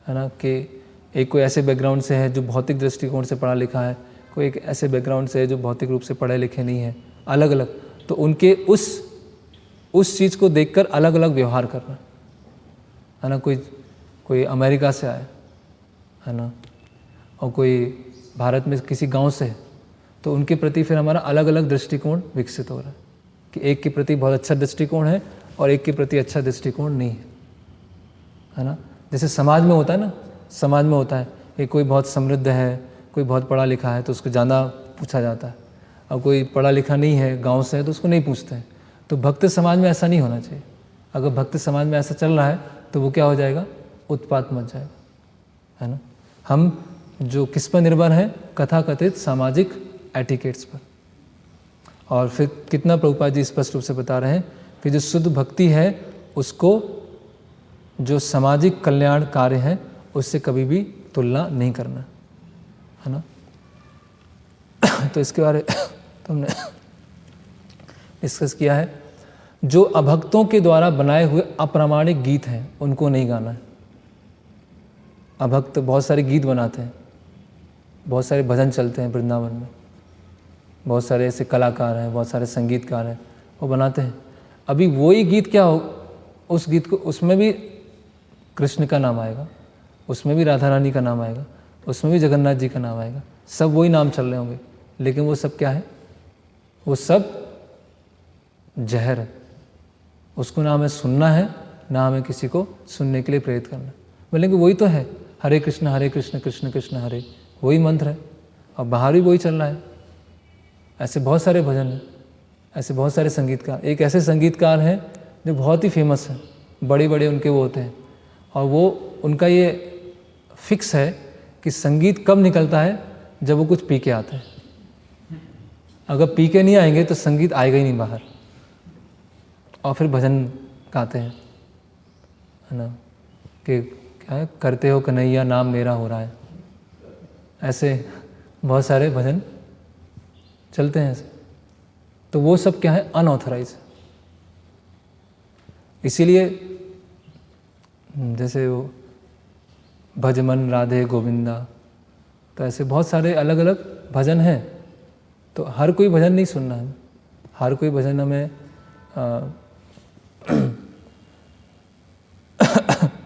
है ना, कि एक कोई ऐसे बैकग्राउंड से है जो भौतिक दृष्टिकोण से पढ़ा लिखा है, कोई एक ऐसे बैकग्राउंड से है जो भौतिक रूप से पढ़े लिखे नहीं है, अलग अलग। तो उनके उस चीज़ को देखकर अलग अलग व्यवहार करना, है ना। कोई अमेरिका से आए, है ना, और कोई भारत में किसी गांव से है, तो उनके प्रति फिर हमारा अलग अलग दृष्टिकोण विकसित हो रहा है कि एक के प्रति बहुत अच्छा दृष्टिकोण है और एक के प्रति अच्छा दृष्टिकोण नहीं है ना। जैसे समाज में होता है ना, समाज में होता है कि कोई बहुत समृद्ध है, कोई बहुत पढ़ा लिखा है तो उसको ज़्यादा पूछा जाता है, और कोई पढ़ा लिखा नहीं है, गांव से है, तो उसको नहीं पूछते हैं। तो भक्त समाज में ऐसा नहीं होना चाहिए। अगर भक्त समाज में ऐसा चल रहा है तो वो क्या हो जाएगा, उत्पात मच जाएगा, है ना। हम जो किस पर निर्भर हैं, कथाकथित सामाजिक एटिकेट्स पर। और फिर कितना प्रभुपाद जी स्पष्ट रूप से बता रहे हैं कि जो शुद्ध भक्ति है उसको जो सामाजिक कल्याण कार्य है उससे कभी भी तुलना नहीं करना, है ना। तो इसके बारे तुमने डिस्कस किया है। जो अभक्तों के द्वारा बनाए हुए अप्रामाणिक गीत हैं उनको नहीं गाना है। अभक्त बहुत सारे गीत बनाते हैं, बहुत सारे भजन चलते हैं वृंदावन में, बहुत सारे ऐसे कलाकार हैं, बहुत सारे संगीतकार हैं, वो बनाते हैं। अभी वही गीत क्या हो, उस गीत को, उसमें भी कृष्ण का नाम आएगा, उसमें भी राधा रानी का नाम आएगा, उसमें भी जगन्नाथ जी का नाम आएगा, सब वही नाम चल रहे होंगे, लेकिन वो सब क्या है, वो सब जहर है। उसको ना हमें सुनना है, ना हमें किसी को सुनने के लिए प्रेरित करना। बोलेंगे वही तो है, हरे कृष्ण कृष्ण कृष्ण हरे, वही मंत्र है, और बाहर भी वही चल रहा है। ऐसे बहुत सारे भजन हैं, ऐसे बहुत सारे संगीतकार। एक ऐसे संगीतकार हैं जो बहुत ही फेमस हैं, बड़े बड़े उनके वो होते हैं, और वो उनका ये फिक्स है कि संगीत कब निकलता है, जब वो कुछ पी के आते हैं। अगर पी के नहीं आएंगे तो संगीत आएगा ही नहीं बाहर, और फिर भजन गाते हैं, है ना, कि क्या है, करते हो कन्हैया नाम मेरा हो रहा है। ऐसे बहुत सारे भजन चलते हैं ऐसे। तो वो सब क्या है, अनऑथराइज। इसीलिए जैसे वो भजमन राधे गोविंदा, तो ऐसे बहुत सारे अलग अलग भजन हैं। तो हर कोई भजन नहीं सुनना है, हर कोई भजन हमें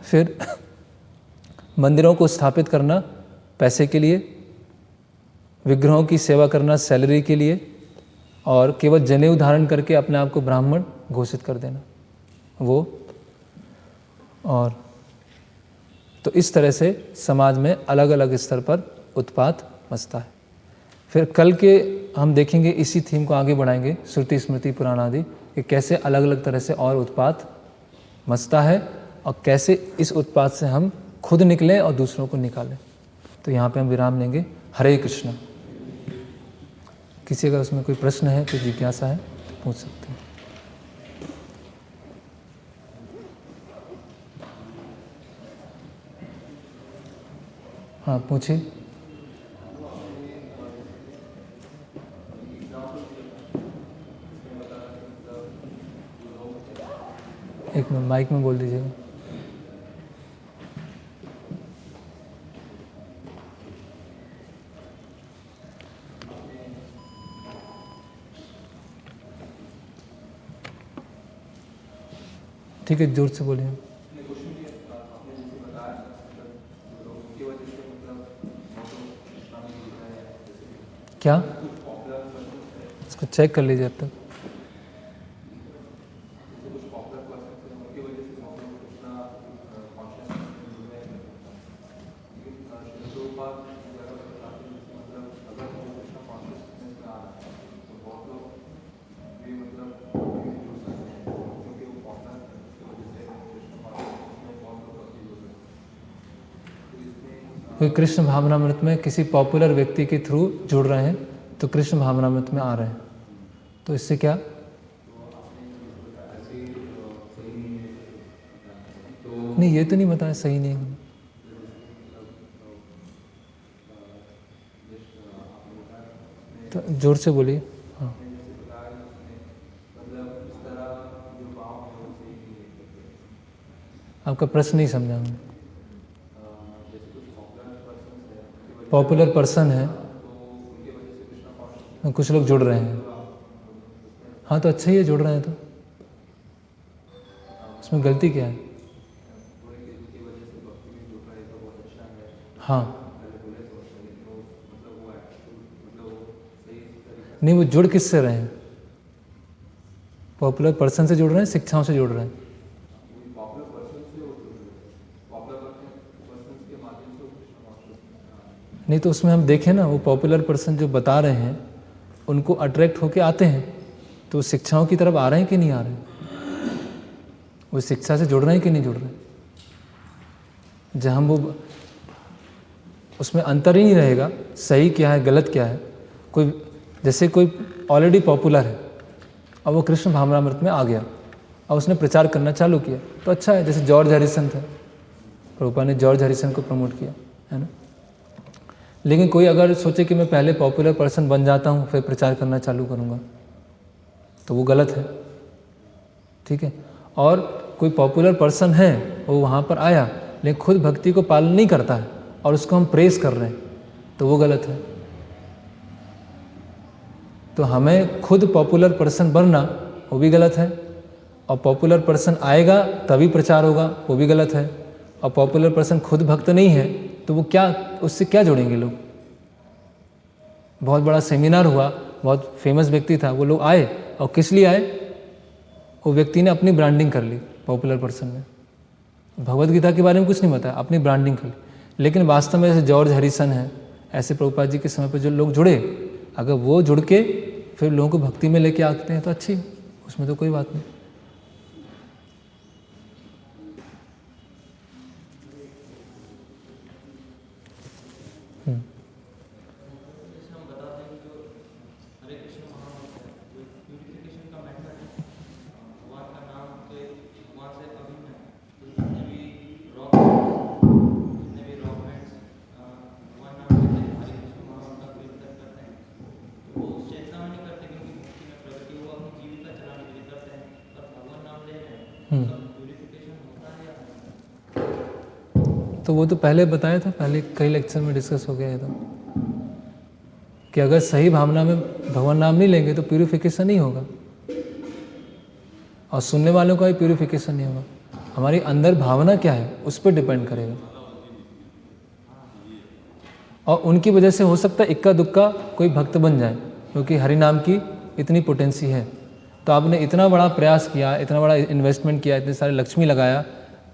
फिर मंदिरों को स्थापित करना पैसे के लिए, विग्रहों की सेवा करना सैलरी के लिए, और केवल जनेऊ धारण करके अपने आप को ब्राह्मण घोषित कर देना, वो। और तो इस तरह से समाज में अलग अलग स्तर पर उत्पात मचता है। फिर कल के हम देखेंगे, इसी थीम को आगे बढ़ाएंगे, श्रुति स्मृति पुराण आदि, कि कैसे अलग अलग तरह से और उत्पात मचता है, और कैसे इस उत्पात से हम खुद निकलें और दूसरों को निकालें। तो यहाँ पे हम विराम लेंगे। हरे कृष्ण। किसी अगर उसमें कोई प्रश्न है, कोई जिज्ञासा है तो पूछ सकते हैं। हाँ पूछिए। एक मिनट माइक में बोल दीजिएगा। ठीक है, जोर से बोलिए। क्या? इसको चेक कर लीजिए अब तक। कोई कृष्ण भावनामृत में किसी पॉपुलर व्यक्ति के थ्रू जुड़ रहे हैं तो कृष्ण भावनामृत में आ रहे हैं, तो इससे क्या? नहीं, ये तो नहीं बताया सही नहीं है। तो जोर से बोलिए। हाँ, आपका प्रश्न नहीं समझा मैं। पॉपुलर पर्सन है, कुछ लोग जुड़ रहे हैं। हाँ तो अच्छा ही है, जुड़ रहे हैं तो उसमें गलती क्या है? हाँ नहीं, वो जुड़ किससे रहे हैं? पॉपुलर पर्सन से जुड़ रहे हैं, शिक्षाओं से जुड़ रहे हैं? नहीं तो उसमें हम देखें ना, वो पॉपुलर पर्सन जो बता रहे हैं उनको अट्रैक्ट होके आते हैं, तो शिक्षाओं की तरफ आ रहे हैं कि नहीं आ रहे हैं? वो शिक्षा से जुड़ रहे हैं कि नहीं जुड़ रहे हैं? जहाँ वो उसमें अंतर ही नहीं रहेगा सही क्या है गलत क्या है। कोई जैसे कोई ऑलरेडी पॉपुलर है और वो कृष्ण भावनामृत में आ गया और उसने प्रचार करना चालू किया तो अच्छा है। जैसे जॉर्ज हैरिसन था, प्रभुपाद ने जॉर्ज हैरिसन को प्रमोट किया है ना। लेकिन कोई अगर सोचे कि मैं पहले पॉपुलर पर्सन बन जाता हूँ फिर प्रचार करना चालू करूँगा, तो वो गलत है, ठीक है। और कोई पॉपुलर पर्सन है, वो वहाँ पर आया लेकिन खुद भक्ति को पालन नहीं करता है और उसको हम प्रेस कर रहे हैं, तो वो गलत है। तो हमें खुद पॉपुलर पर्सन बनना वो भी गलत है, और पॉपुलर पर्सन आएगा तभी प्रचार होगा वो भी गलत है। और पॉपुलर पर्सन खुद भक्त नहीं है तो वो क्या, उससे क्या जोड़ेंगे लोग? बहुत बड़ा सेमिनार हुआ, बहुत फेमस व्यक्ति था, वो लोग आए और किस लिए आए? वो व्यक्ति ने अपनी ब्रांडिंग कर ली पॉपुलर पर्सन में, भगवद गीता के बारे में कुछ नहीं बताया, अपनी ब्रांडिंग कर ली। लेकिन वास्तव में जैसे जॉर्ज हैरिसन है, ऐसे प्रभुपाद जी के समय पर जो लोग जुड़े, अगर वो जुड़ के फिर लोगों को भक्ति में लेके आते हैं तो अच्छी, उसमें तो कोई बात नहीं। तो वो तो पहले बताया था, पहले कई लेक्चर में डिस्कस हो गया है तो, कि अगर सही भावना में भगवान नाम नहीं लेंगे तो प्यूरिफिकेशन नहीं होगा, और सुनने वालों का भी प्यूरिफिकेशन नहीं होगा। हमारी अंदर भावना क्या है उस पर डिपेंड करेगा। और उनकी वजह से हो सकता है इक्का दुक्का कोई भक्त बन जाए, क्योंकि हरि नाम की इतनी पोटेंसी है। तो आपने इतना बड़ा प्रयास किया, इतना बड़ा इन्वेस्टमेंट किया, इतने सारे लक्ष्मी लगाया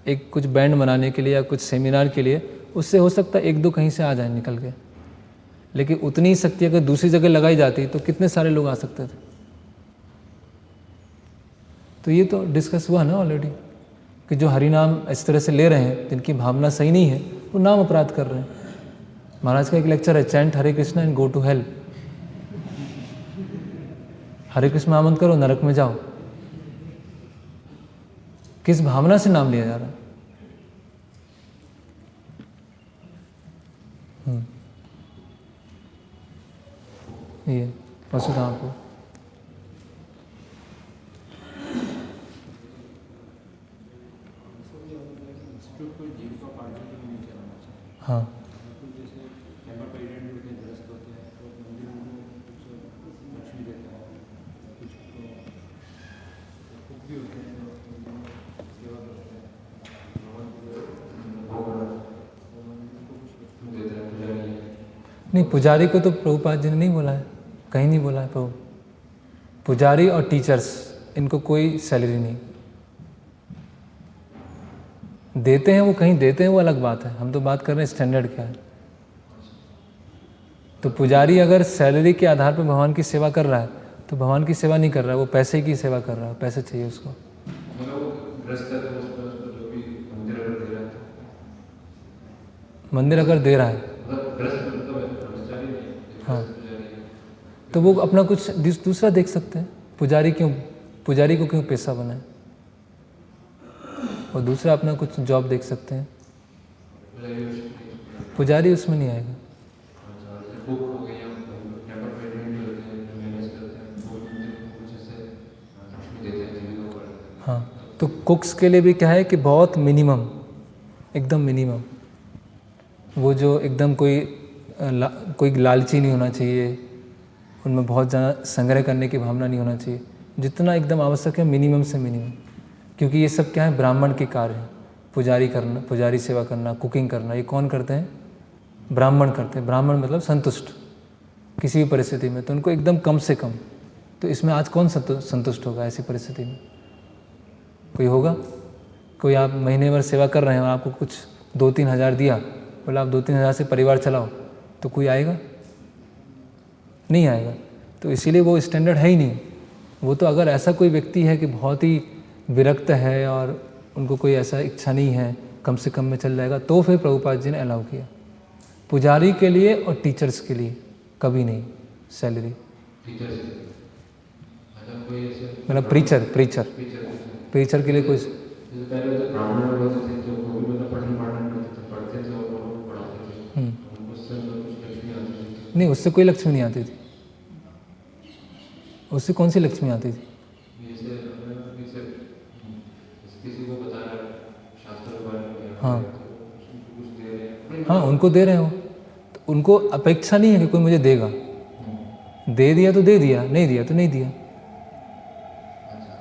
एक कुछ बैंड बनाने के लिए या कुछ सेमिनार के लिए, उससे हो सकता है एक दो कहीं से आ जाए निकल के। लेकिन उतनी ही शक्ति अगर दूसरी जगह लगाई जाती तो कितने सारे लोग आ सकते थे। तो ये तो डिस्कस हुआ ना ऑलरेडी, कि जो हरि नाम इस तरह से ले रहे हैं, जिनकी भावना सही नहीं है, वो नाम अपराध कर रहे हैं। महाराज का एक लेक्चर है, chant Hare Krishna and go to hell. Hare Krishna महामंत्र करो, नरक में जाओ। किस भावना से नाम लिया जा रहा है? ये परशुराम को हाँ नहीं, पुजारी को तो प्रभुपाद जी ने नहीं बोला है, कहीं नहीं बोला है प्रभु। पुजारी और टीचर्स, इनको कोई सैलरी नहीं देते हैं। वो कहीं देते हैं वो अलग बात है, हम तो बात कर रहे हैं स्टैंडर्ड क्या है। तो पुजारी अगर सैलरी के आधार पर भगवान की सेवा कर रहा है तो भगवान की सेवा नहीं कर रहा है, वो पैसे की सेवा कर रहा है, पैसे चाहिए उसको। मंदिर अगर दे रहा है हाँ, तो वो अपना कुछ दूसरा देख सकते हैं। पुजारी को क्यों पैसा बनाए, और दूसरा अपना कुछ जॉब देख सकते हैं। पुजारी उसमें नहीं आएगा। हाँ, तो कुक्स के लिए भी क्या है कि बहुत मिनिमम, एकदम मिनिमम, वो जो एकदम कोई लालची नहीं होना चाहिए, उनमें बहुत ज़्यादा संग्रह करने की भावना नहीं होना चाहिए, जितना एकदम आवश्यक है मिनिमम से मिनिमम। क्योंकि ये सब क्या है, ब्राह्मण के कार्य है। पुजारी करना, पुजारी सेवा करना, कुकिंग करना, ये कौन करते हैं? ब्राह्मण करते हैं। ब्राह्मण मतलब संतुष्ट किसी भी परिस्थिति में, तो उनको एकदम कम से कम। तो इसमें आज कौन संतुष्ट होगा ऐसी परिस्थिति में? कोई होगा? कोई आप महीने भर सेवा कर रहे हैं और आपको कुछ 2-3 हज़ार दिया, बोला आप 2-3 हज़ार से परिवार चलाओ, तो कोई आएगा? नहीं आएगा। तो इसीलिए वो स्टैंडर्ड है ही नहीं। वो तो अगर ऐसा कोई व्यक्ति है कि बहुत ही विरक्त है और उनको कोई ऐसा इच्छा नहीं है, कम से कम में चल जाएगा, तो फिर प्रभुपाद जी ने अलाउ किया। पुजारी के लिए और टीचर्स के लिए कभी नहीं सैलरी। मतलब प्रीचर के लिए कुछ नहीं, उससे कोई लक्ष्मी नहीं आती थी। उससे कौन सी लक्ष्मी आती थी? हाँ, उनको दे रहे हो तो उनको अपेक्षा नहीं है कि कोई मुझे देगा। दे दिया तो दे दिया, नहीं दिया तो नहीं दिया।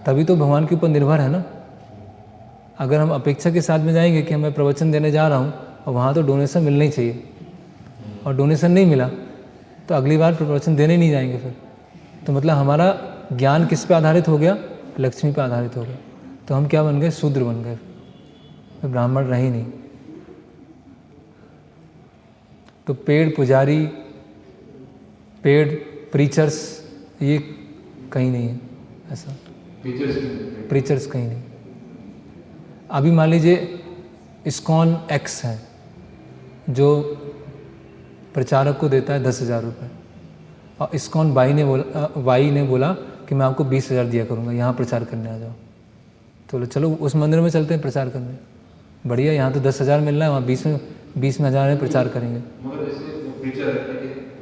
तभी तो भगवान के ऊपर निर्भर है ना। अगर हम अपेक्षा के साथ में जाएंगे कि मैं प्रवचन देने जा रहा हूँ और वहाँ तो डोनेशन मिलना ही चाहिए, और डोनेशन नहीं मिला तो अगली बार प्रवचन देने नहीं जाएंगे फिर। तो मतलब हमारा ज्ञान किस पे आधारित हो गया? लक्ष्मी पे आधारित हो गया। तो हम क्या बन गए? शूद्र बन गए, तो ब्राह्मण रहे ही नहीं। तो पेड पुजारी, पेड प्रीचर्स, ये कहीं नहीं है ऐसा। प्रीचर्स कहीं नहीं। अभी मान लीजिए इस्कॉन एक्स है जो प्रचारक को देता है 10,000 रुपये, और इस्कॉन वाई ने बोला कि मैं आपको 20,000 दिया करूँगा, यहाँ प्रचार करने आ जाओ। तो चलो उस मंदिर में चलते हैं प्रचार करने। बढ़िया, यहाँ तो 10,000 मिल रहा है, वहाँ 20 में 1,000 में प्रचार करेंगे। मगर जैसे वो प्रीचर है,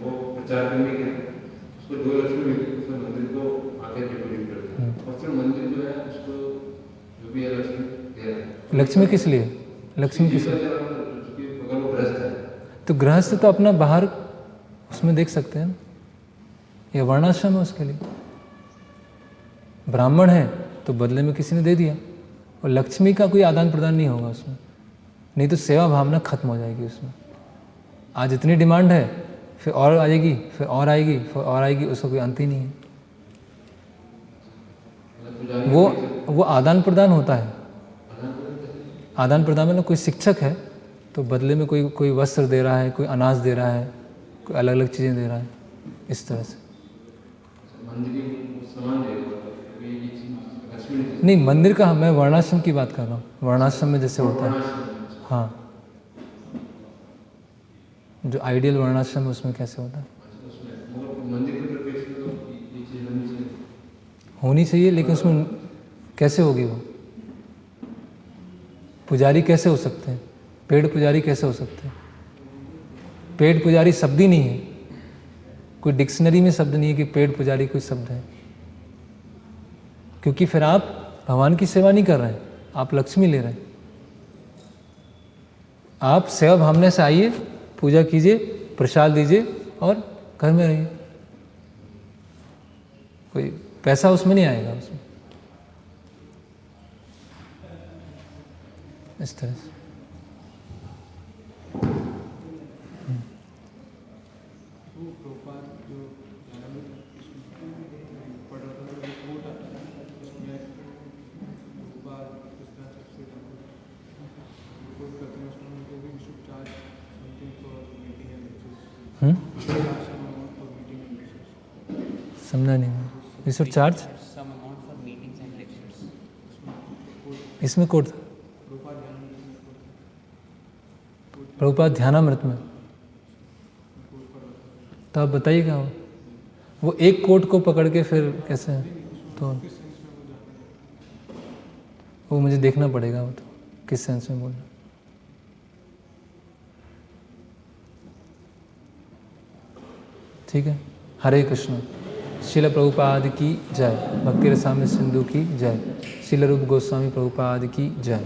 वो प्रचार करने के उसको जो लक्ष्मी मिलती है उसमें मंदिर को आगे डिपोजिट करते हैं, और फिर मंदिर जो है उसको जो भी है लक्ष्मी दे रहा है। लक्ष्मी किस लिए? लक्ष्मी किस लिए? अगर वो गृहस्थ है तो गृहस्थ तो अपना बाहर उसमें देख सकते हैं ना, ये वर्णाश्रम है उसके लिए। ब्राह्मण है तो बदले में किसी ने दे दिया, और लक्ष्मी का कोई आदान प्रदान नहीं होगा उसमें, नहीं तो सेवा भावना खत्म हो जाएगी उसमें। आज इतनी डिमांड है, फिर और आएगी, फिर और आएगी, फिर और आएगी, उसका कोई अंत ही नहीं है। वो आदान प्रदान होता है। आदान प्रदान मतलब कोई शिक्षक है तो बदले में कोई वस्त्र दे रहा है, कोई अनाज दे रहा है, कोई अलग अलग चीज़ें दे रहा है, इस तरह से। नहीं, मंदिर का मैं वर्णाश्रम की बात कर रहा हूँ। वर्णाश्रम में जैसे होता है, हाँ, जो आइडियल वर्णाश्रम है उसमें कैसे होता है? होनी चाहिए, लेकिन उसमें कैसे होगी वो? पुजारी कैसे हो सकते हैं? पेड पुजारी कैसे हो सकते हैं? पेड पुजारी शब्द ही नहीं है, कोई डिक्शनरी में शब्द नहीं है कि पेड पुजारी कोई शब्द है। क्योंकि फिर आप भगवान की सेवा नहीं कर रहे हैं, आप लक्ष्मी ले रहे हैं। आप सेवा भावना से आइए, पूजा कीजिए, प्रसाद दीजिए और घर में रहिए। कोई पैसा उसमें नहीं आएगा उसमें, इस तरह से। समझा नहीं, वी शुड चार्ज इसमें कोड प्रभुपाद ध्यानामृत में। तो आप बताइएगा वो एक कोट को पकड़ के फिर कैसे है? तो वो मुझे देखना पड़ेगा, वो तो किस सेंस में बोलना। ठीक है, हरे कृष्ण। शिल प्रभुपाद की जय। भक्ति रसामृत सिंधु की जय। शिल रूप गोस्वामी प्रभुपाद की जय।